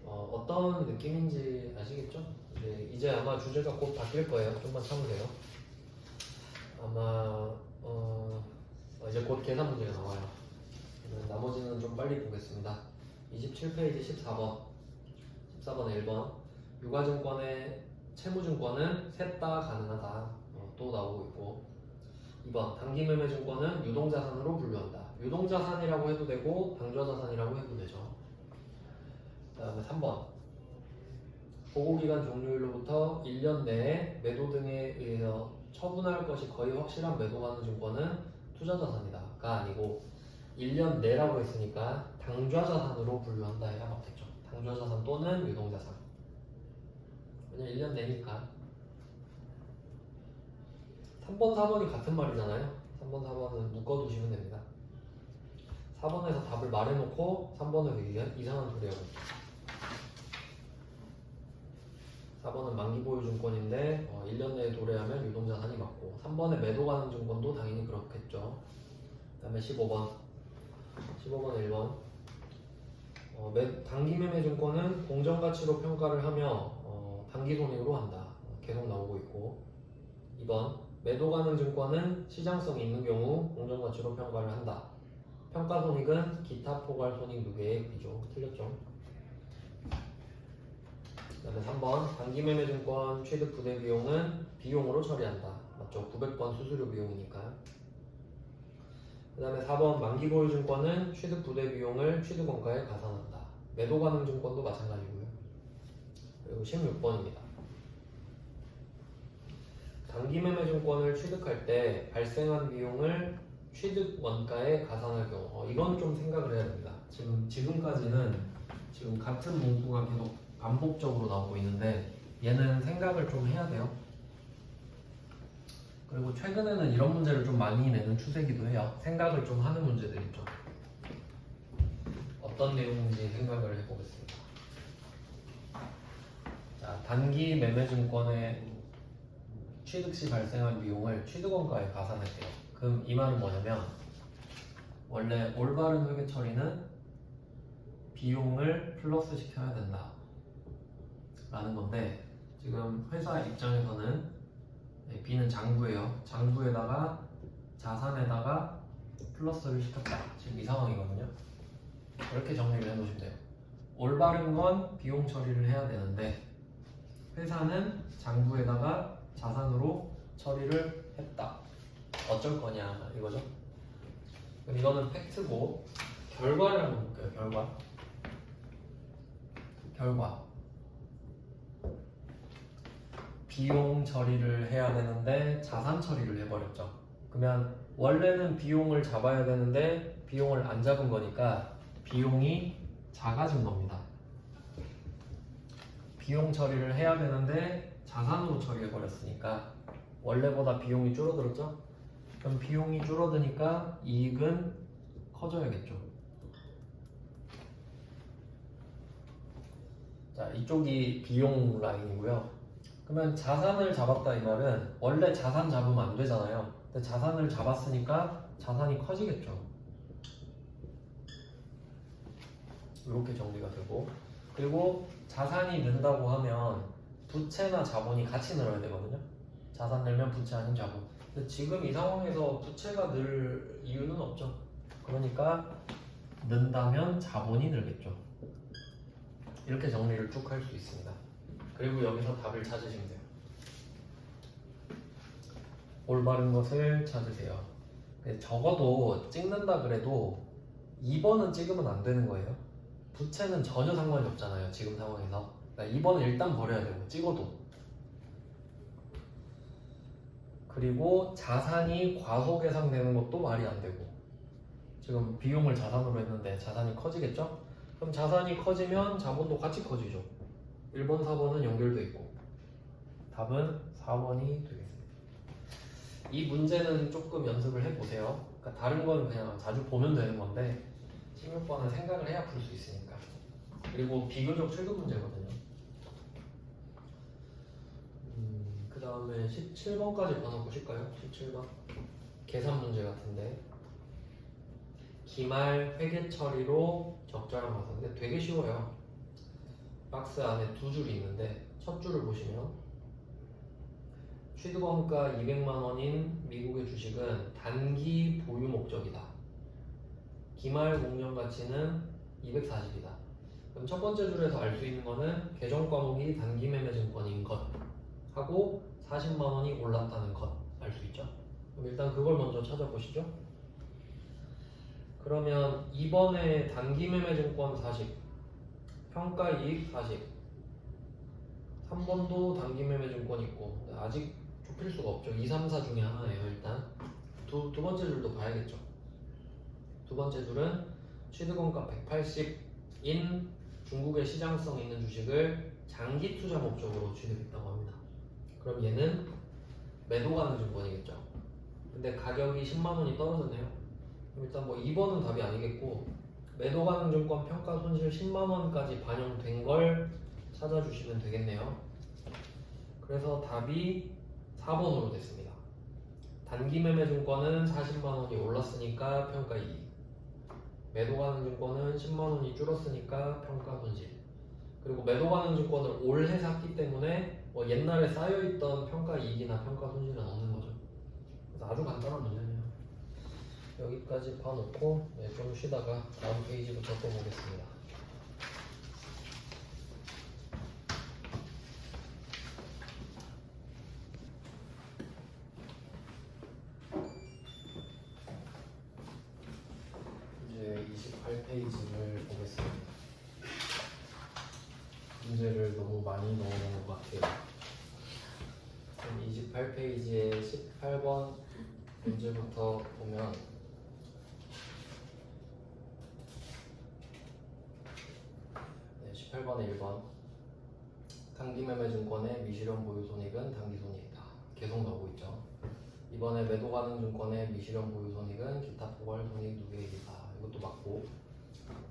[SPEAKER 1] 어떤 느낌인지 아시겠죠? 이제 아마 주제가 곧 바뀔 거예요. 좀만 참으세요. 아마 이제 곧 계산 문제가 나와요. 나머지는 좀 빨리 보겠습니다. 27페이지 14번 14번에 1번 유가증권의 채무증권은 셋 다 가능하다. 또 나오고 있고 2번 단기매매증권은 유동자산으로 분류한다. 유동자산이라고 해도 되고 당좌자산이라고 해도 되죠. 그 다음에 3번 보고기간 종료일로부터 1년 내에 매도 등에 의해서 처분할 것이 거의 확실한 매도 가능 증권은 투자자산이다가 아니고 1년 내라고 했으니까 당좌자산으로 분류한다 해야 맞겠죠. 당좌자산 또는 유동자산. 그냥 1년 내니까 3번, 4번이 같은 말이잖아요. 3번, 4번은 묶어두시면 됩니다. 4번에서 답을 말해놓고 3번에서 이상한 소리 하고 있죠. 4번은 만기보유증권인데 1년 내에 도래하면 유동자산이 맞고 3번에 매도 가능 증권도 당연히 그렇겠죠. 그 다음에 15번 1번 단기매매증권은 공정가치로 평가를 하며 단기손익으로 한다. 계속 나오고 있고 2번 매도 가능 증권은 시장성이 있는 경우 공정가치로 평가를 한다. 평가손익은 기타 포괄 손익 누계의 비죠. 틀렸죠. 그 다음에 3번 단기매매증권 취득 부대 비용은 비용으로 처리한다. 맞죠? 900번 수수료 비용이니까. 그 다음에 4번 만기보유증권은 취득 부대 비용을 취득원가에 가산한다. 매도 가능 증권도 마찬가지고요. 그리고 16번입니다. 단기매매증권을 취득할 때 발생한 비용을 취득원가에 가산할 경우 이건 좀 생각을 해야 됩니다. 지금까지는 지금 같은 문구가 계속 반복적으로 나오고 있는데 얘는 생각을 좀 해야 돼요. 그리고 최근에는 이런 문제를 좀 많이 내는 추세이기도 해요. 생각을 좀 하는 문제들 있죠. 어떤 내용인지 생각을 해보겠습니다. 자, 단기 매매증권의 취득 시 발생한 비용을 취득원가에 가산할게요. 그럼 이 말은 뭐냐면 원래 올바른 회계 처리는 비용을 플러스 시켜야 된다 라는 건데 지금 회사 입장에서는 B는 장부예요. 장부에다가 자산에다가 플러스를 시켰다. 지금 이 상황이거든요. 이렇게 정리를 해놓으시면 돼요. 올바른 건 비용 처리를 해야 되는데 회사는 장부에다가 자산으로 처리를 했다. 어쩔 거냐 이거죠. 그럼 이거는 팩트고 결과를 한번 볼게요. 결과 비용 처리를 해야 되는데 자산 처리를 해버렸죠. 그러면 원래는 비용을 잡아야 되는데 비용을 안 잡은 거니까 비용이 작아진 겁니다. 비용 처리를 해야 되는데 자산으로 처리해버렸으니까 원래보다 비용이 줄어들었죠? 그럼 비용이 줄어드니까 이익은 커져야겠죠. 자, 이쪽이 비용 라인이고요. 그러면 자산을 잡았다 이 말은 원래 자산 잡으면 안 되잖아요. 근데 자산을 잡았으니까 자산이 커지겠죠. 이렇게 정리가 되고 그리고 자산이 는다고 하면 부채나 자본이 같이 늘어야 되거든요. 자산 늘면 부채 아닌 자본. 근데 지금 이 상황에서 부채가 늘 이유는 없죠. 그러니까 는다면 자본이 늘겠죠. 이렇게 정리를 쭉 할 수 있습니다. 그리고 여기서 답을 찾으시면 돼요. 올바른 것을 찾으세요. 적어도 찍는다 그래도 2번은 찍으면 안 되는 거예요. 부채는 전혀 상관이 없잖아요. 지금 상황에서. 그러니까 2번은 일단 버려야 되고 찍어도. 그리고 자산이 과소계상되는 것도 말이 안 되고. 지금 비용을 자산으로 했는데 자산이 커지겠죠? 그럼 자산이 커지면 자본도 같이 커지죠. 1번, 4번은 연결돼 있고 답은 4번이 되겠습니다. 이 문제는 조금 연습을 해보세요. 그러니까 다른 건 그냥 자주 보면 되는 건데 16번은 생각을 해야 풀 수 있으니까. 그리고 비교적 최근 문제거든요. 그 다음에 17번까지 봐보실까요? 17번 계산 문제 같은데 기말 회계 처리로 적절한 가산. 근데 되게 쉬워요. 박스 안에 두 줄이 있는데 첫 줄을 보시면 취득원가 200만 원인 미국의 주식은 단기 보유 목적이다. 기말 공정 가치는 240이다. 그럼 첫 번째 줄에서 알 수 있는 거는 계정 과목이 단기 매매 증권인 것 하고 40만 원이 올랐다는 것 알 수 있죠. 그럼 일단 그걸 먼저 찾아보시죠. 그러면 2번에 단기 매매 증권 40, 평가이익 40, 3번도 단기 매매 증권 있고 아직 좁힐 수가 없죠. 2, 3, 4 중에 하나예요. 일단 두 번째 줄도 봐야겠죠. 두 번째 줄은 취득원가 180인 중국의 시장성 있는 주식을 장기 투자 목적으로 취득했다고 합니다. 그럼 얘는 매도 가능 증권이겠죠. 근데 가격이 10만 원이 떨어졌네요. 일단 뭐 2번은 답이 아니겠고 매도 가능 증권 평가 손실 10만 원까지 반영된 걸 찾아주시면 되겠네요. 그래서 답이 4번으로 됐습니다. 단기 매매 증권은 40만 원이 올랐으니까 평가 이익, 매도 가능 증권은 10만 원이 줄었으니까 평가 손실. 그리고 매도 가능 증권을 올해 샀기 때문에 뭐 옛날에 쌓여있던 평가 이익이나 평가 손실은 없는 거죠. 그래서 아주 간단한 문제네요. 여기까지 봐놓고 좀 쉬다가 다음 페이지부터 또 보겠습니다. 이제 28페이지를 보겠습니다. 문제를 너무 많이 넣어놓은 것 같아요. 28페이지에 18번 문제부터 보면
[SPEAKER 2] 28번에 1번 단기매매증권의 미실현 보유손익은 단기손익이다. 계속 나오고 있죠. 이번에 매도 가능 증권의 미실현 보유손익은 기타 포괄손익 누계이다. 이것도 맞고.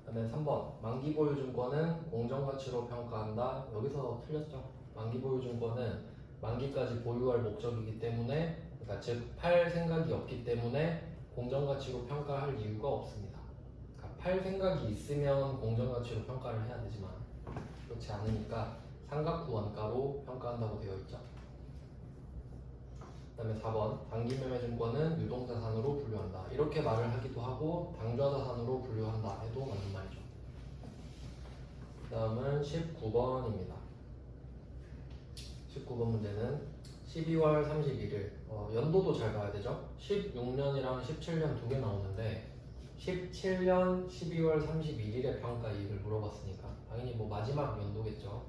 [SPEAKER 2] 그다음에 3번 만기보유증권은 공정가치로 평가한다. 여기서 틀렸죠. 만기보유증권은 만기까지 보유할 목적이기 때문에, 그러니까 즉 팔 생각이 없기 때문에 공정가치로 평가할 이유가 없습니다. 그러니까 팔 생각이 있으면 공정가치로 평가를 해야 되지만 그렇지 않으니까 삼각후 원가로 평가한다고 되어 있죠. 그 다음에 4번 단기매매증권은 유동자산으로 분류한다. 이렇게 말을 하기도 하고 당좌자산으로 분류한다 해도 맞는 말이죠. 그 다음은 19번입니다. 19번 문제는 12월 31일 연도도 잘 봐야 되죠. 16년이랑 17년 두 개 나오는데 17년 12월 31일에 평가 이익을 물어봤으니까 당연히 뭐 마지막 연도겠죠.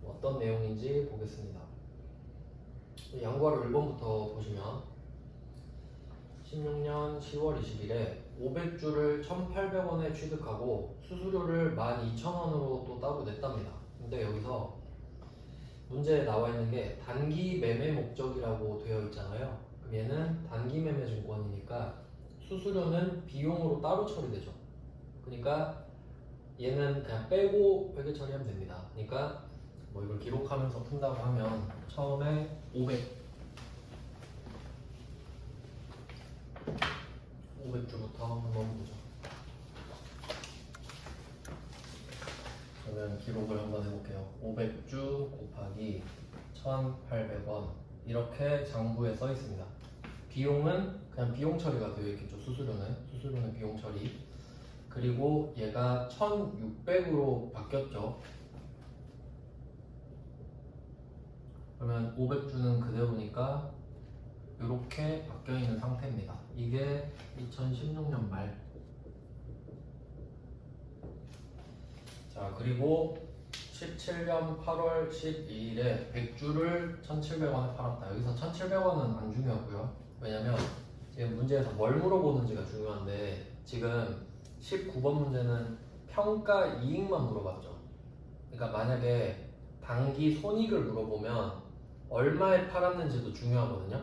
[SPEAKER 2] 어떤 내용인지 보겠습니다. 양과로 1번부터 보시면 16년 10월 20일에 500주를 1,800원에 취득하고 수수료를 12,000원으로 또 따로 냈답니다. 근데 여기서 문제에 나와 있는 게 단기 매매 목적이라고 되어 있잖아요. 그럼 얘는 단기 매매 증권이니까 수수료는 비용으로 따로 처리되죠. 그러니까 얘는 그냥 빼고 회계 처리하면 됩니다. 그러니까 뭐 이걸 기록하면서 푼다고 하면 처음에 500주부터 한번 보죠. 그러면 기록을 한번 해볼게요. 500주 곱하기 1,800원 이렇게 장부에 써 있습니다. 비용은 그냥 비용 처리가 되어 있겠죠. 수수료는 비용 처리. 그리고 얘가 1,600으로 바뀌었죠. 그러면 500주는 그대로니까 이렇게 바뀌어 있는 상태입니다. 이게 2016년 말. 자, 그리고 17년 8월 12일에 100주를 1,700원에 팔았다. 여기서 1,700원은 안 중요하고요. 왜냐면 지금 문제에서 뭘 물어보는지가 중요한데 지금 19번 문제는 평가 이익만 물어봤죠. 그러니까 만약에 단기 손익을 물어보면 얼마에 팔았는지도 중요하거든요.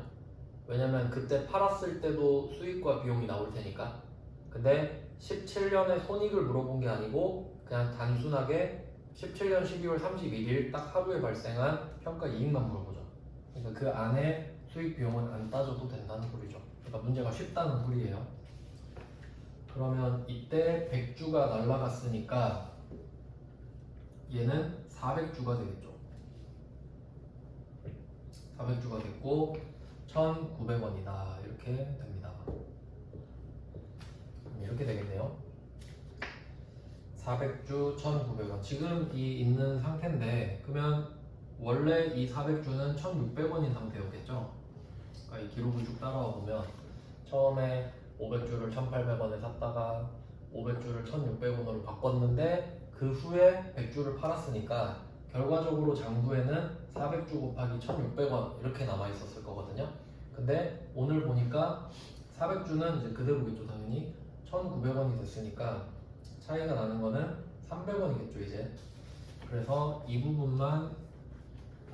[SPEAKER 2] 왜냐면 그때 팔았을 때도 수익과 비용이 나올 테니까. 근데 17년의 손익을 물어본 게 아니고 그냥 단순하게 17년 12월 31일 딱 하루에 발생한 평가 이익만 물어보죠. 그러니까 그 안에 수익 비용은 안 따져도 된다는 소리죠. 그러니까 문제가 쉽다는 소리예요. 그러면 이때 100주가 날라갔으니까 얘는 400주가 되겠죠. 400주가 됐고 1,900원이다 이렇게 됩니다. 이렇게 되겠네요. 400주 1,900원 지금 이 있는 상태인데 그러면 원래 이 400주는 1,600원인 상태였겠죠. 그러니까 이 기록을 쭉 따라와 보면 처음에 500주를 1,800원에 샀다가 500주를 1,600원으로 바꿨는데 그 후에 100주를 팔았으니까 결과적으로 장부에는 400주 곱하기 1,600원 이렇게 남아 있었을 거거든요. 근데 오늘 보니까 400주는 이제 그대로겠죠. 당연히 1,900원이 됐으니까 차이가 나는 거는 300원이겠죠 이제. 그래서 이 부분만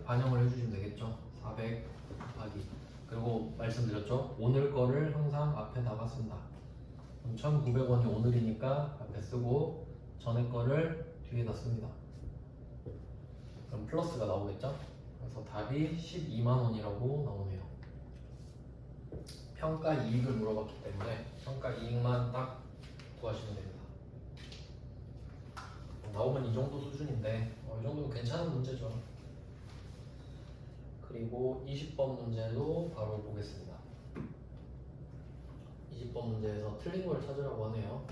[SPEAKER 2] 반영을 해주시면 되겠죠. 400 곱하기. 그리고 말씀드렸죠. 오늘 거를 항상 앞에다가 쓴다. 그럼 1,900원이 오늘이니까 앞에 쓰고 전에 거를 뒤에다 씁니다. 그럼 플러스가 나오겠죠. 그래서 답이 12만 원이라고 나오네요. 평가 이익을 물어봤기 때문에 평가 이익만 딱 구하시면 됩니다. 나오면 이 정도 수준인데 이 정도면 괜찮은 문제죠. 그리고 20번 문제도 바로 보겠습니다. 20번 문제에서 틀린 걸 찾으라고 하네요.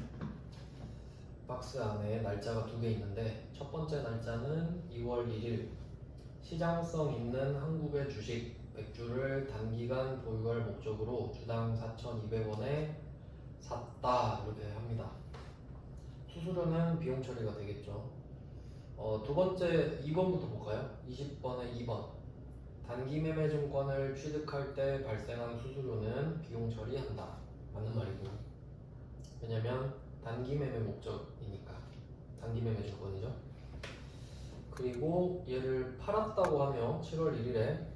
[SPEAKER 2] 박스 안에 날짜가 두 개 있는데 첫 번째 날짜는 2월 1일 시장성 있는 한국의 주식 100주를 단기간 보유할 목적으로 주당 4,200원에 샀다 이렇게 합니다. 수수료는 비용 처리가 되겠죠. 두 번째 2번부터 볼까요? 20번에 2번 단기 매매 증권을 취득할 때 발생한 수수료는 비용 처리한다. 맞는 말이고 왜냐면 단기 매매 목적이니까 단기 매매 증권이죠. 그리고 얘를 팔았다고 하면 7월 1일에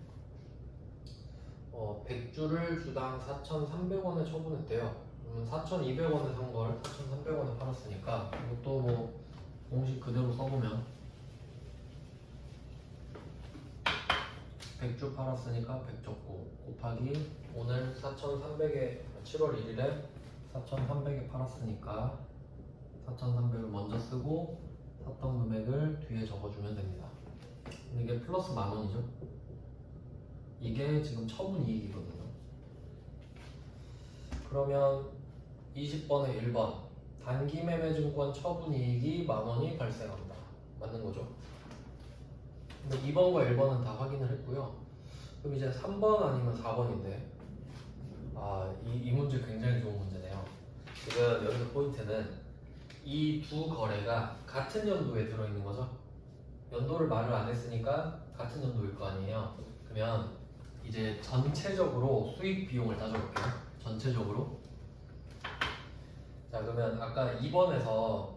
[SPEAKER 2] 100주를 주당 4,300원에 처분했대요. 그러면 4,200원에 산 걸 4,300원에 팔았으니까 이것도 뭐 공식 그대로 써보면 100주 팔았으니까 100 적고 곱하기 오늘 4,300에 7월 1일에 4,300에 팔았으니까 4,300을 먼저 쓰고 샀던 금액을 뒤에 적어주면 됩니다. 이게 플러스 10,000원이죠. 이게 지금 처분 이익이거든요. 그러면 20번에 1번 단기 매매 증권 처분 이익이 10,000원이 발생한다. 맞는 거죠? 근데 2번과 1번은 다 확인을 했고요. 그럼 이제 3번 아니면 4번인데 이 문제 굉장히 좋은 문제네요. 지금 여기서 포인트는 이 두 거래가 같은 연도에 들어있는 거죠. 연도를 말을 안 했으니까 같은 연도일 거 아니에요. 그러면 이제 전체적으로 수익 비용을 따져볼게요. 전체적으로. 자, 그러면 아까 2번에서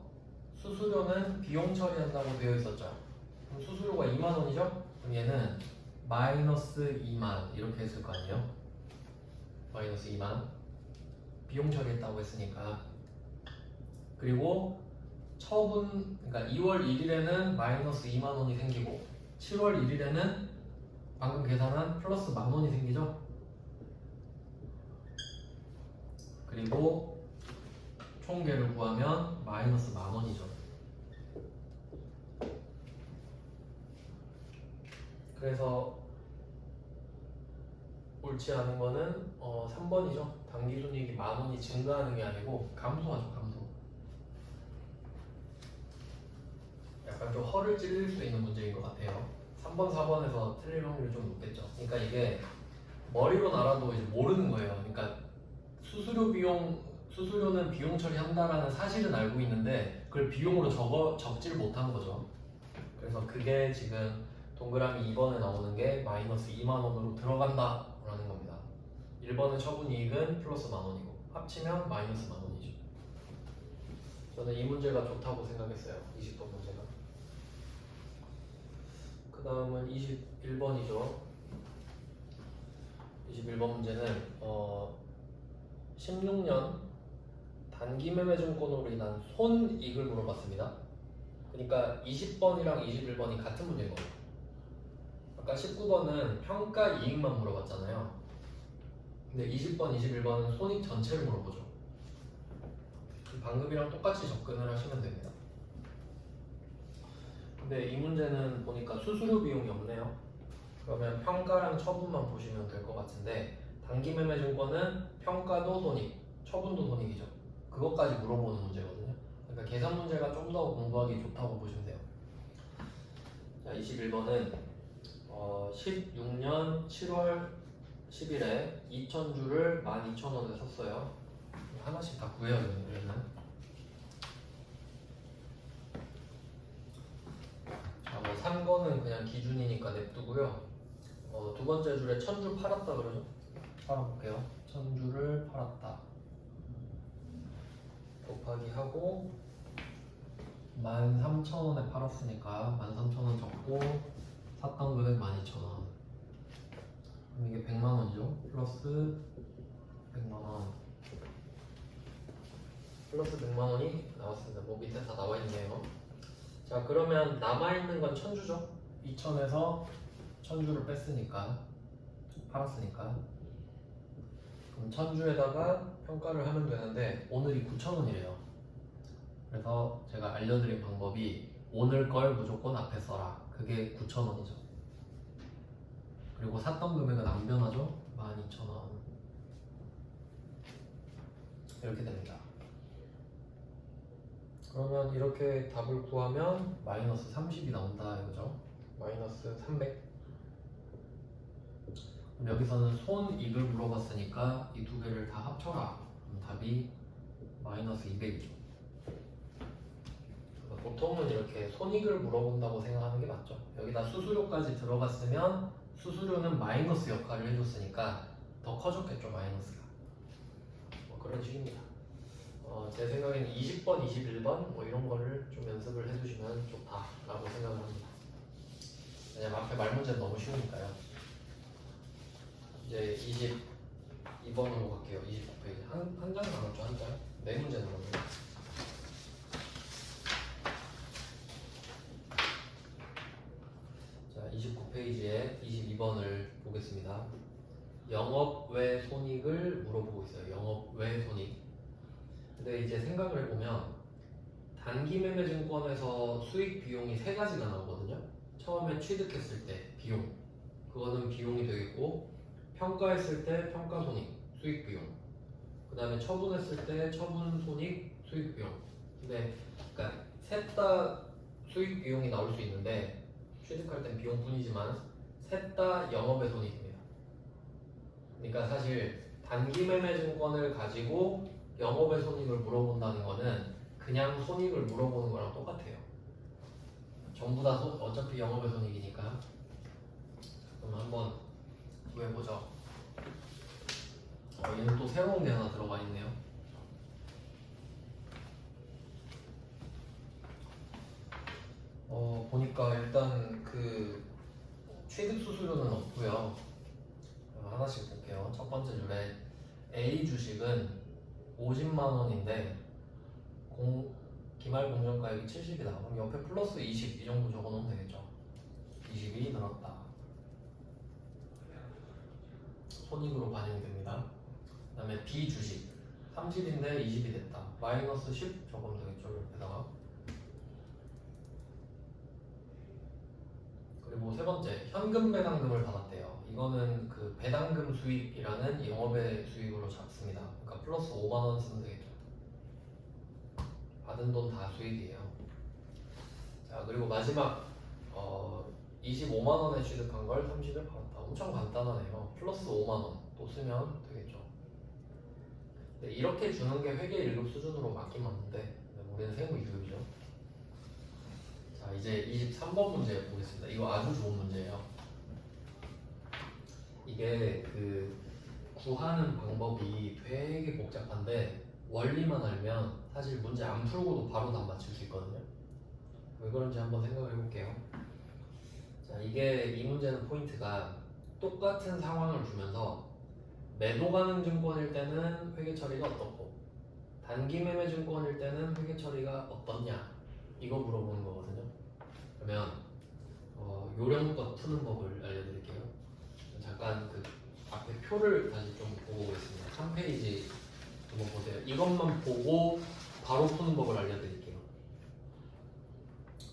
[SPEAKER 2] 수수료는 비용 처리한다고 되어 있었죠. 그럼 수수료가 20,000원이죠? 그럼 얘는 마이너스 2만 이렇게 했을 거 아니에요? 마이너스 2만 비용 처리했다고 했으니까. 그리고 처분, 그러니까 2월 1일에는 마이너스 20,000원이 생기고 7월 1일에는 방금 계산한 플러스 10,000원이 생기죠? 그리고 총계를 구하면 마이너스 10,000원이죠. 그래서 옳지 않은 거는 3번이죠. 당기순이익이 10,000원이 증가하는 게 아니고 감소하죠. 감소. 약간 좀 허를 찔릴 수 있는 문제인 것 같아요. 3번, 4번에서 틀릴 확률이 좀 높겠죠. 그러니까 이게 머리로 알아도 이제 모르는 거예요. 그러니까 수수료는 비용 처리한다라는 사실은 알고 있는데 그걸 비용으로 적질 못한 거죠. 그래서 그게 지금 동그라미 2번에 나오는 게 마이너스 20,000원으로 들어간다 라는 겁니다. 1번의 처분이익은 플러스 10,000원이고 합치면 마이너스 10,000원이죠. 저는 이 문제가 좋다고 생각했어요. 20번 문제가. 그 다음은 21번이죠. 21번 문제는 16년 단기 매매 증권으로 인한 손익을 물어봤습니다. 그러니까 20번이랑 21번이 같은 문제인 거예요. 아까 19번은 평가 이익만 물어봤잖아요. 근데 20번, 21번은 손익 전체를 물어보죠. 방금이랑 똑같이 접근을 하시면 됩니다. 근데 이 문제는 보니까 수수료 비용이 없네요. 그러면 평가랑 처분만 보시면 될 것 같은데 단기 매매 증권은 평가도 손익, 처분도 손익이죠. 그것까지 물어보는 문제거든요. 그러니까 계산 문제가 좀 더 공부하기 좋다고 보시면 돼요. 자, 21번은 16년 7월 10일에 2,000주를 12,000원에 샀어요. 하나씩 다 구해야 되는. 자, 뭐 산 거는 그냥 기준이니까 냅두고요. 두 번째 줄에 1,000주 팔았다 그러죠? 팔아볼게요. 1,000주를 팔았다. 곱하기 하고 13,000원에 팔았으니까 13,000원 적고 샀던 금액 12,000원. 그럼 이게 100만원이죠? 플러스 100만원. 플러스 100만원이 나왔습니다. 뭐 밑에 다 나와있네요. 자, 그러면 남아있는 건 1,000주죠? 2,000에서 1,000주를 뺐으니까, 팔았으니까. 그럼 1,000주에다가 평가를 하면 되는데 오늘이 9,000원이래요. 그래서 제가 알려드린 방법이 오늘 걸 무조건 앞에 써라. 그게 9,000원이죠. 그리고 샀던 금액은 안 변하죠? 12,000원. 이렇게 됩니다. 그러면 이렇게 답을 구하면 마이너스 30이 나온다 이거죠. 마이너스 300. 그럼 여기서는 손익을 물어봤으니까 이 두 개를 다 합쳐라. 그럼 답이 마이너스 200이죠. 보통은 이렇게 손익을 물어본다고 생각하는 게 맞죠. 여기다 수수료까지 들어갔으면 수수료는 마이너스 역할을 해줬으니까 더 커졌겠죠, 마이너스가. 뭐 그런 식입니다. 제 생각에는 20번, 21번 뭐 이런 거를 좀 연습을 해두시면 좋다라고 생각을 합니다. 앞에 말 문제는 너무 쉬우니까요. 이제 22번으로 갈게요. 29페이지. 한 장 남았죠, 한 장. 네 문제 남았네요. 자, 29페이지에 22번을 보겠습니다. 영업 외 손익을 물어보고 있어요. 영업 외 손익. 근데 이제 생각을 해보면 단기 매매 증권에서 수익 비용이 세 가지가 나오거든요. 처음에 취득했을 때 비용, 그거는 비용이 되겠고, 평가했을 때 평가 손익, 수익 비용, 그 다음에 처분했을 때 처분 손익, 수익 비용. 근데 그러니까 셋 다 수익 비용이 나올 수 있는데 취득할 땐 비용뿐이지만 셋 다 영업의 손익입니다. 그러니까 사실 단기 매매 증권을 가지고 영업의 손익을 물어본다는 거는 그냥 손익을 물어보는 거랑 똑같아요. 전부 다 어차피 영업의 손익이니까. 그럼 한번 구해보죠. 얘는 또 새로운 게 하나 들어가 있네요. 보니까 일단 그 취득 수수료는 없고요. 하나씩 볼게요. 첫 번째 줄에 A 주식은 50만 원인데 기말 공정가액이 70이다. 그럼 옆에 플러스 20 이 정도 적어놓으면 되겠죠. 20이 늘었다. 손익으로 반영이 됩니다. 그 다음에 B 주식 30인데 20이 됐다. 마이너스 10 적으면 되겠죠. 옆에다가. 그리고 세 번째, 현금 배당금을 받았대요. 이거는 그 배당금 수익이라는 영업의 수익으로 잡습니다. 그러니까 플러스 5만 원 쓰면 되겠죠. 받은 돈 다 수익이에요. 자, 그리고 마지막 25만 원에 취득한 걸 30에 받았다. 엄청 간단하네요. 플러스 5만 원 또 쓰면 되겠죠. 근데 이렇게 주는 게 회계 1급 수준으로 맞긴 맞는데 우리는 세무 2급이죠. 자, 이제 23번 문제 보겠습니다. 이거 아주 좋은 문제예요. 이게 그 구하는 방법이 되게 복잡한데 원리만 알면 사실 문제 안 풀고도 바로 답 맞출 수 있거든요. 왜 그런지 한번 생각을 해볼게요. 자, 이게 이 문제는 포인트가 똑같은 상황을 주면서 매도 가능 증권일 때는 회계 처리가 어떻고 단기 매매 증권일 때는 회계 처리가 어떻냐 이거 물어보는 거거든요. 그러면 요령껏 푸는 법을 알려드릴게요. 잠깐 그 앞에 표를 다시 좀 보고 오겠습니다. 3페이지 한번 보세요. 이것만 보고 바로 푸는 법을 알려드릴게요.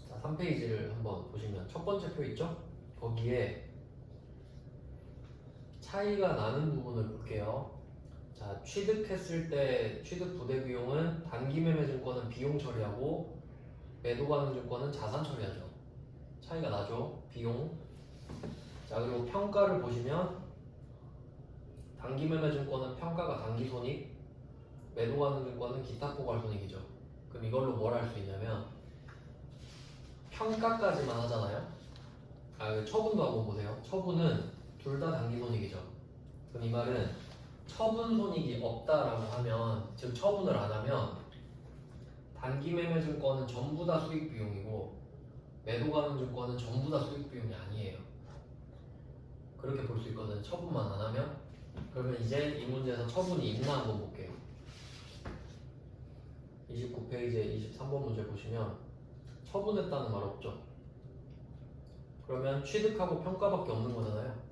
[SPEAKER 2] 자, 3페이지를 한번 보시면 첫 번째 표 있죠? 거기에 차이가 나는 부분을 볼게요. 자, 취득했을 때 취득 부대 비용은 단기 매매 증권은 비용 처리하고 매도 가능 증권은 자산 처리하죠. 차이가 나죠? 비용. 자, 그리고 평가를 보시면 단기 매매 증권은 평가가 단기 손익, 매도 가능 증권은 기타 포괄 손익이죠. 그럼 이걸로 뭘 할 수 있냐면 평가까지만 하잖아요. 처분도 한번 보세요. 처분은 둘 다 단기 손익이죠. 그럼 이 말은 처분 손익이 없다라고 하면, 즉 처분을 안 하면 단기 매매 증권은 전부 다 수익 비용이고 매도 가능 증권은 전부 다 수익 비용이 아니에요. 그렇게 볼 수 있거든요. 처분만 안 하면. 그러면 이제 이 문제에서 처분이 있나 한번 볼게요. 29페이지에 23번 문제 보시면 처분했다는 말 없죠. 그러면 취득하고 평가밖에 없는 거잖아요.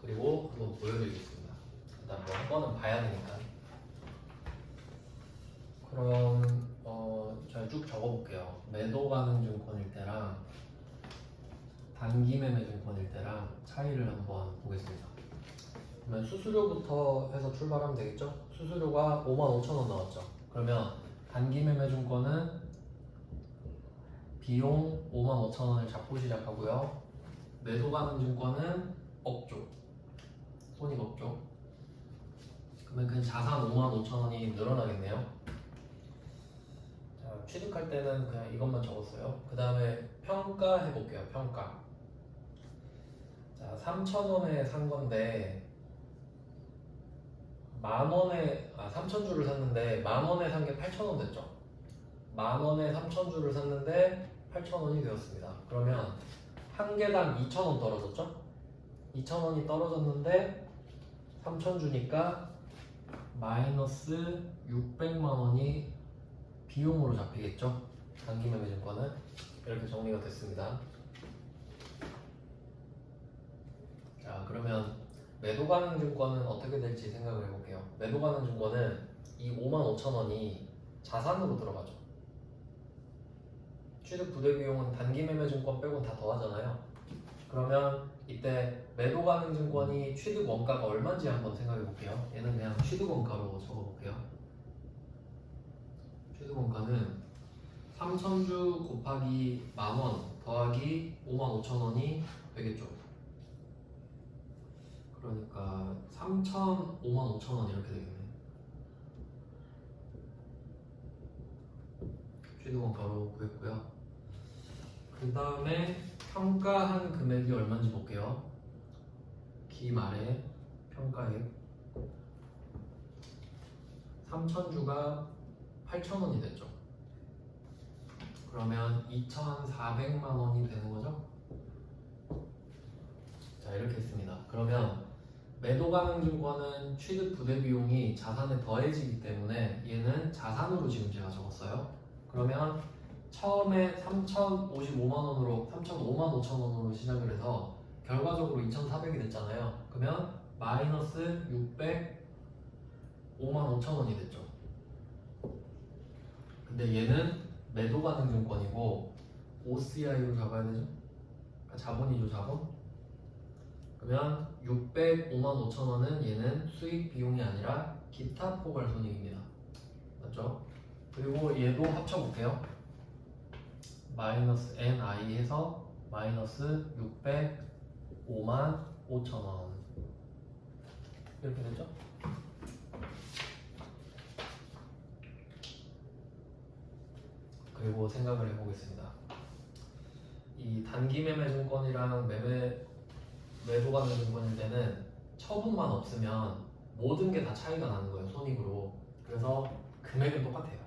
[SPEAKER 2] 그리고 한번 보여드리겠습니다. 일단 뭐 한 번은 봐야 되니까. 그럼 잘 쭉 적어볼게요. 매도 가능 증권일 때랑 단기 매매 증권일 때랑 차이를 한번 보겠습니다. 그러면 수수료부터 해서 출발하면 되겠죠? 수수료가 55,000원 나왔죠. 그러면 단기 매매 증권은 비용 55,000원을 잡고 시작하고요. 매도 가능 증권은 없죠. 손익 없죠. 그러면 그 자산 55,000원이 늘어나겠네요. 자, 취득할 때는 그냥 이것만 적었어요. 그 다음에 평가 해볼게요. 평가. 자, 3,000원에 산 건데 3,000주를 샀는데 10,000원에 산 게 8,000원 됐죠. 10,000원에 3,000주를 샀는데 8,000원이 되었습니다. 그러면 한 개당 2,000원 떨어졌죠? 2,000원이 떨어졌는데 3,000 주니까 마이너스 600만 원이 비용으로 잡히겠죠? 단기매매증권은 이렇게 정리가 됐습니다. 자, 그러면 매도 가능 증권은 어떻게 될지 생각을 해볼게요. 매도 가능 증권은 이 55,000원이 자산으로 들어가죠. 취득 부대 비용은 단기 매매 증권 빼고는 다 더하잖아요. 그러면 이때 매도 가능 증권이 취득 원가가 얼마인지 한번 생각해 볼게요. 얘는 그냥 취득 원가로 적어 볼게요. 취득 원가는 3,000주 곱하기 10,000원 더하기 55,000원이 되겠죠. 그러니까 3,000, 55,000원 이렇게 되겠네. 취득 원가로 구했고요. 그 다음에 평가한 금액이 얼마인지 볼게요. 기말에 평가액 3,000주가 8,000원이 됐죠. 그러면 2,400만 원이 되는 거죠. 자, 이렇게 있습니다. 그러면 매도 가능 증권은 취득 부대 비용이 자산에 더해지기 때문에 얘는 자산으로 지금 제가 적었어요. 그러면 처음에 3,055만 원으로 3,005만 5천 원으로 시작을 해서 결과적으로 2,400이 됐잖아요. 그러면 마이너스 605만 5천 원이 됐죠. 근데 얘는 매도 가능 증권이고 OCI로 잡아야 되죠. 그러니까 자본이죠, 자본. 그러면 605만 5천 원은 얘는 수익 비용이 아니라 기타 포괄 손익입니다. 맞죠? 그리고 얘도 합쳐볼게요. 마이너스 NI 해서 마이너스 605만 5천 원 이렇게 되죠? 그리고 생각을 해보겠습니다. 이 단기 매매 증권이랑 매도 가능 증권일 때는 처분만 없으면 모든 게 다 차이가 나는 거예요, 손익으로. 그래서 금액은 똑같아요.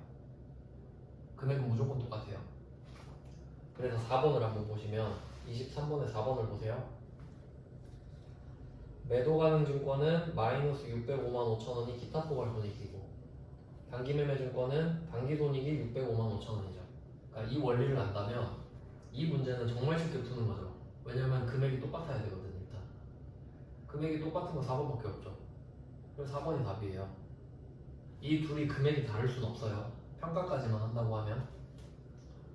[SPEAKER 2] 금액은 무조건 똑같아요. 그래서 4번을 한번 보시면 23번에 4번을 보세요. 매도 가능 증권은 마이너스 605만 5천 원이 기타 포괄 손익이고 단기 매매 증권은 단기 손익이 605만 5천 원이죠. 그러니까 이 원리를 안다면 이 문제는 정말 쉽게 푸는 거죠. 왜냐면 금액이 똑같아야 되거든요. 일단 금액이 똑같은 건 4번밖에 없죠. 그래서 4번이 답이에요. 이 둘이 금액이 다를 수는 없어요. 평가까지만 한다고 하면.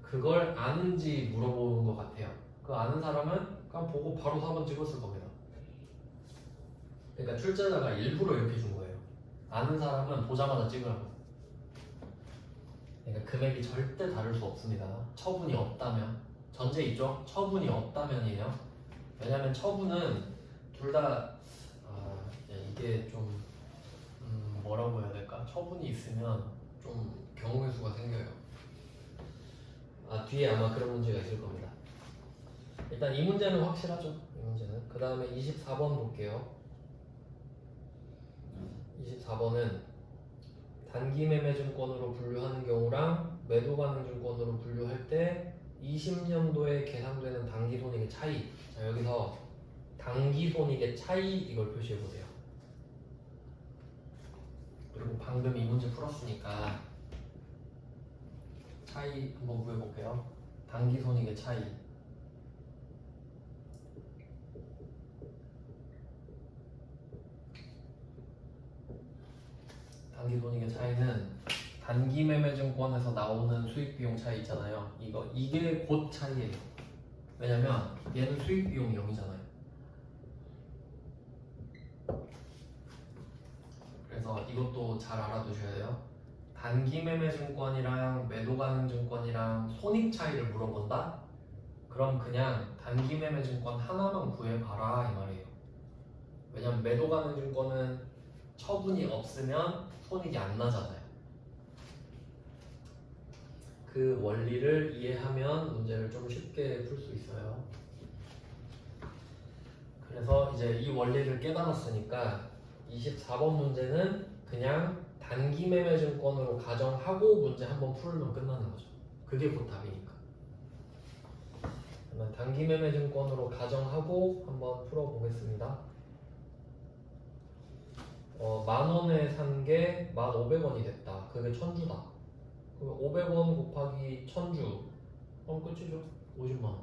[SPEAKER 2] 그걸 아는지 물어보는 것 같아요. 그 아는 사람은 그냥 보고 바로 4번 찍었을 겁니다. 그러니까 출제자가 일부러 이렇게 준 거예요. 아는 사람은 보자마자 찍으라고. 그러니까 금액이 절대 다를 수 없습니다. 처분이 없다면. 전제 있죠? 처분이 없다면이에요. 왜냐면 처분은 둘 다 이게 좀 뭐라고 해야 될까? 처분이 있으면 좀 경우의 수가 생겨요. 뒤에 아마 그런 문제가 있을 겁니다. 일단 이 문제는 확실하죠. 이 문제는. 그 다음에 24번 볼게요. 24번은 단기 매매 증권으로 분류하는 경우랑 매도 가능 증권으로 분류할 때 20년도에 계산되는 단기 손익의 차이. 자, 여기서 단기 손익의 차이 이걸 표시해 보세요. 그리고 방금 이 문제 풀었으니까 차이 한번 구해볼게요. 단기 손익의 차이. 단기 손익의 차이는 단기 매매 증권에서 나오는 수익 비용 차이 있잖아요. 이게 곧 차이예요. 왜냐면 얘는 수익 비용이 0이잖아요. 그래서 이것도 잘 알아두셔야 돼요. 단기 매매 증권이랑 매도 가능 증권이랑 손익 차이를 물어본다? 그럼 그냥 단기 매매 증권 하나만 구해봐라 이 말이에요. 왜냐면 매도 가능 증권은 처분이 없으면 손익이 안 나잖아요. 그 원리를 이해하면 문제를 좀 쉽게 풀 수 있어요. 그래서 이제 이 원리를 깨달았으니까 24번 문제는 그냥 단기 매매 증권으로 가정하고 문제 한번 풀면 끝나는 거죠. 그게 곧 답이니까.
[SPEAKER 1] 그러면 단기 매매 증권으로 가정하고 한번 풀어보겠습니다. 10,000원에 산 게 1,500원이 됐다. 그게 1,000주다. 그럼 500원 곱하기 1,000주. 그럼 끝이죠. 50만 원.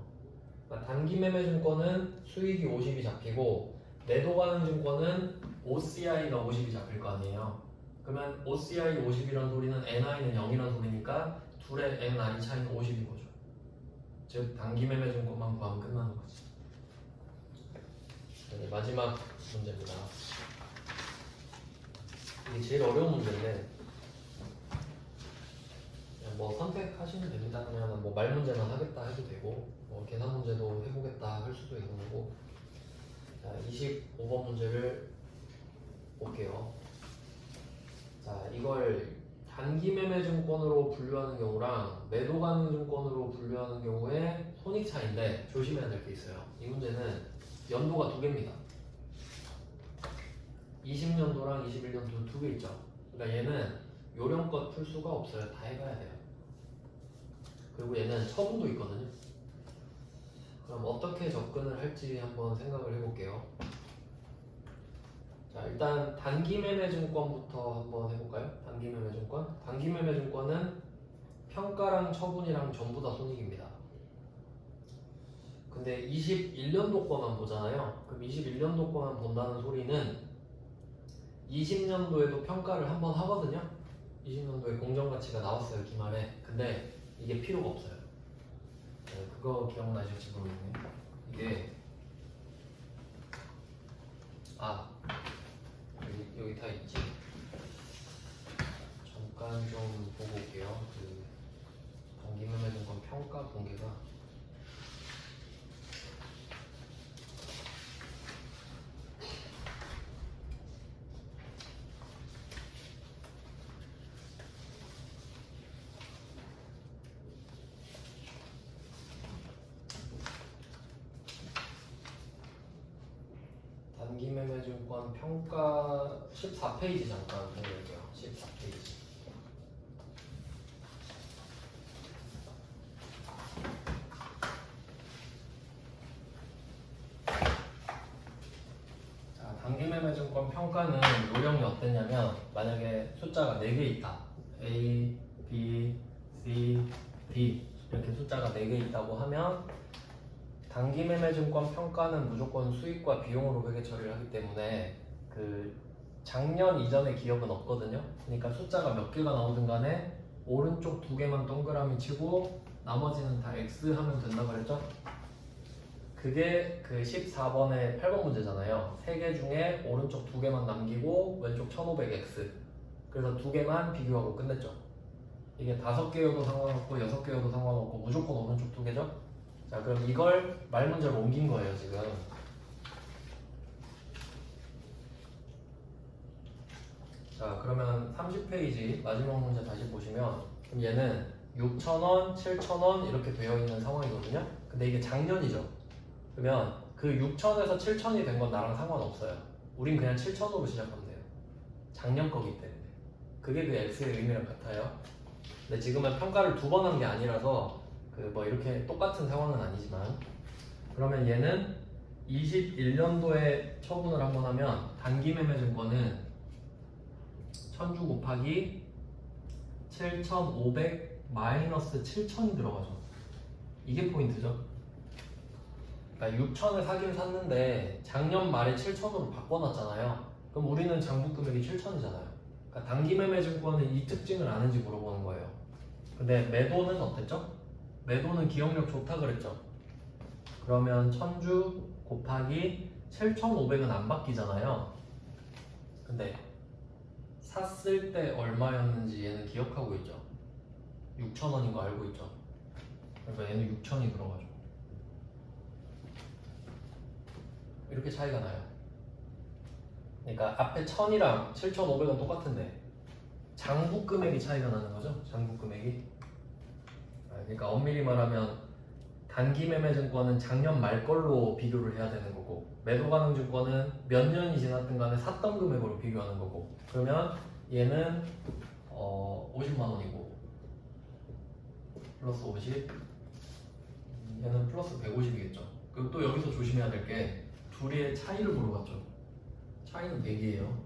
[SPEAKER 1] 그러니까 단기 매매 증권은 수익이 50이 잡히고 매도 가능 증권은 OCI가 50이 잡힐 거 아니에요. 그러면 OCI 50이란 소리는 NI는 0이란 소리니까 둘의 NI 차이는 50인 거죠. 즉 단기 매매 증권만 구하면 끝나는 거지. 네, 마지막 문제입니다. 이게 제일 어려운 문제인데 그냥 뭐 선택하시면 됩니다. 그냥 뭐 말 문제만 하겠다 해도 되고 뭐 계산 문제도 해보겠다 할 수도 있는 거고. 자, 25번 문제를 볼게요. 자, 이걸 단기 매매 증권으로 분류하는 경우랑 매도 가능 증권으로 분류하는 경우에 손익 차이인데 조심해야 될 게 있어요. 이 문제는 연도가 두 개입니다. 20년도랑 21년도 두 개 있죠. 그러니까 얘는 요령껏 풀 수가 없어요. 다 해가야 돼요. 그리고 얘는 처분도 있거든요. 그럼 어떻게 접근을 할지 한번 생각을 해볼게요. 자, 일단 단기 매매 증권부터 한번 해볼까요? 단기 매매 증권. 단기 매매 증권은 평가랑 처분이랑 전부 다 손익입니다. 근데 21년도 거만 보잖아요. 그럼 21년도 거만 본다는 소리는 20년도에도 평가를 한번 하거든요. 20년도에 공정가치가 나왔어요, 기말에. 근데 이게 필요가 없어요. 네, 그거 기억나실지 모르겠네요. 이게 여기 다 있지. 잠깐 좀 보고 올게요. 그 단기 매매 증권 평가 공개가 단기 매매 증권 평가 14페이지 잠깐 보여드릴게요. 14페이지. 자, 단기 매매 증권 평가는 요령이 어땠냐면 만약에 숫자가 4개 있다. A, B, C, D 이렇게 숫자가 4개 있다고 하면 단기 매매 증권 평가는 무조건 수익과 비용으로 회계 처리를 하기 때문에 그 작년 이전의 기억은 없거든요. 그러니까 숫자가 몇 개가 나오든 간에 오른쪽 2개만 동그라미 치고 나머지는 다 X 하면 된다고 그랬죠? 그게 그 14번의 8번 문제잖아요. 3개 중에 오른쪽 2개만 남기고 왼쪽 1500X. 그래서 2개만 비교하고 끝냈죠. 이게 5개여도 상관없고 6개여도 상관없고 무조건 오른쪽 2개죠? 자, 그럼 이걸 말 문제로 옮긴 거예요, 지금. 자, 그러면 30페이지 마지막 문제 다시 보시면 그럼 얘는 6,000원, 7,000원 이렇게 되어 있는 상황이거든요. 근데 이게 작년이죠. 그러면 그 6,000에서 7,000이 된 건 나랑 상관없어요. 우린 그냥 7,000으로 시작하면 돼요. 작년 거기 때문에. 그게 그 X의 의미랑 같아요. 근데 지금은 평가를 2번 한 게 아니라서 그 뭐 이렇게 똑같은 상황은 아니지만 그러면 얘는 21년도에 처분을 한번 하면 단기 매매 증권은 1000주 곱하기 7,500 마이너스 7,000이 들어가죠. 이게 포인트죠. 그러니까 6,000을 사긴 샀는데 작년 말에 7,000으로 바꿔놨잖아요. 그럼 우리는 장부 금액이 7,000이잖아요. 그러니까 단기 매매 증권은 이 특징을 아는지 물어보는 거예요. 근데 매도는 어땠죠? 매도는 기억력 좋다 그랬죠. 그러면 1000주 곱하기 7,500은 안 바뀌잖아요. 근데 샀을 때 얼마였는지 얘는 기억하고 있죠. 6,000원인 거 알고 있죠. 그러니까 얘는 6,000이 들어가죠. 이렇게 차이가 나요. 그러니까 앞에 1000이랑 7,500은 똑같은데 장부 금액이 차이가 나는 거죠. 장부 금액이. 그러니까 엄밀히 말하면 단기 매매 증권은 작년 말 걸로 비교를 해야 되는 거고 매도 가능 증권은 몇 년이 지났든 간에 샀던 금액으로 비교하는 거고 그러면 얘는 50만 원이고 플러스 50
[SPEAKER 2] 얘는 플러스 150이겠죠. 그리고 또 여기서 조심해야 될 게 둘의 차이를 물어봤죠. 차이는 100이에요.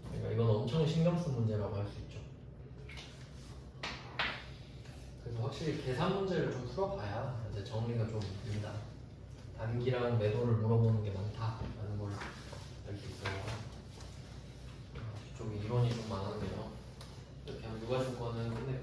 [SPEAKER 2] 그러니까 이건 엄청 신경 쓴 문제라고 할 수 있죠. 그래서 확실히 계산 문제를 좀 풀어봐야 이제 정리가 좀 됩니다. 단기랑 매도를 물어보는 게 많다라는 걸 알 수 있어요. 이쪽에 이론이 좀 많았네요. 이렇게 하면 유가증권은 끝낼게요.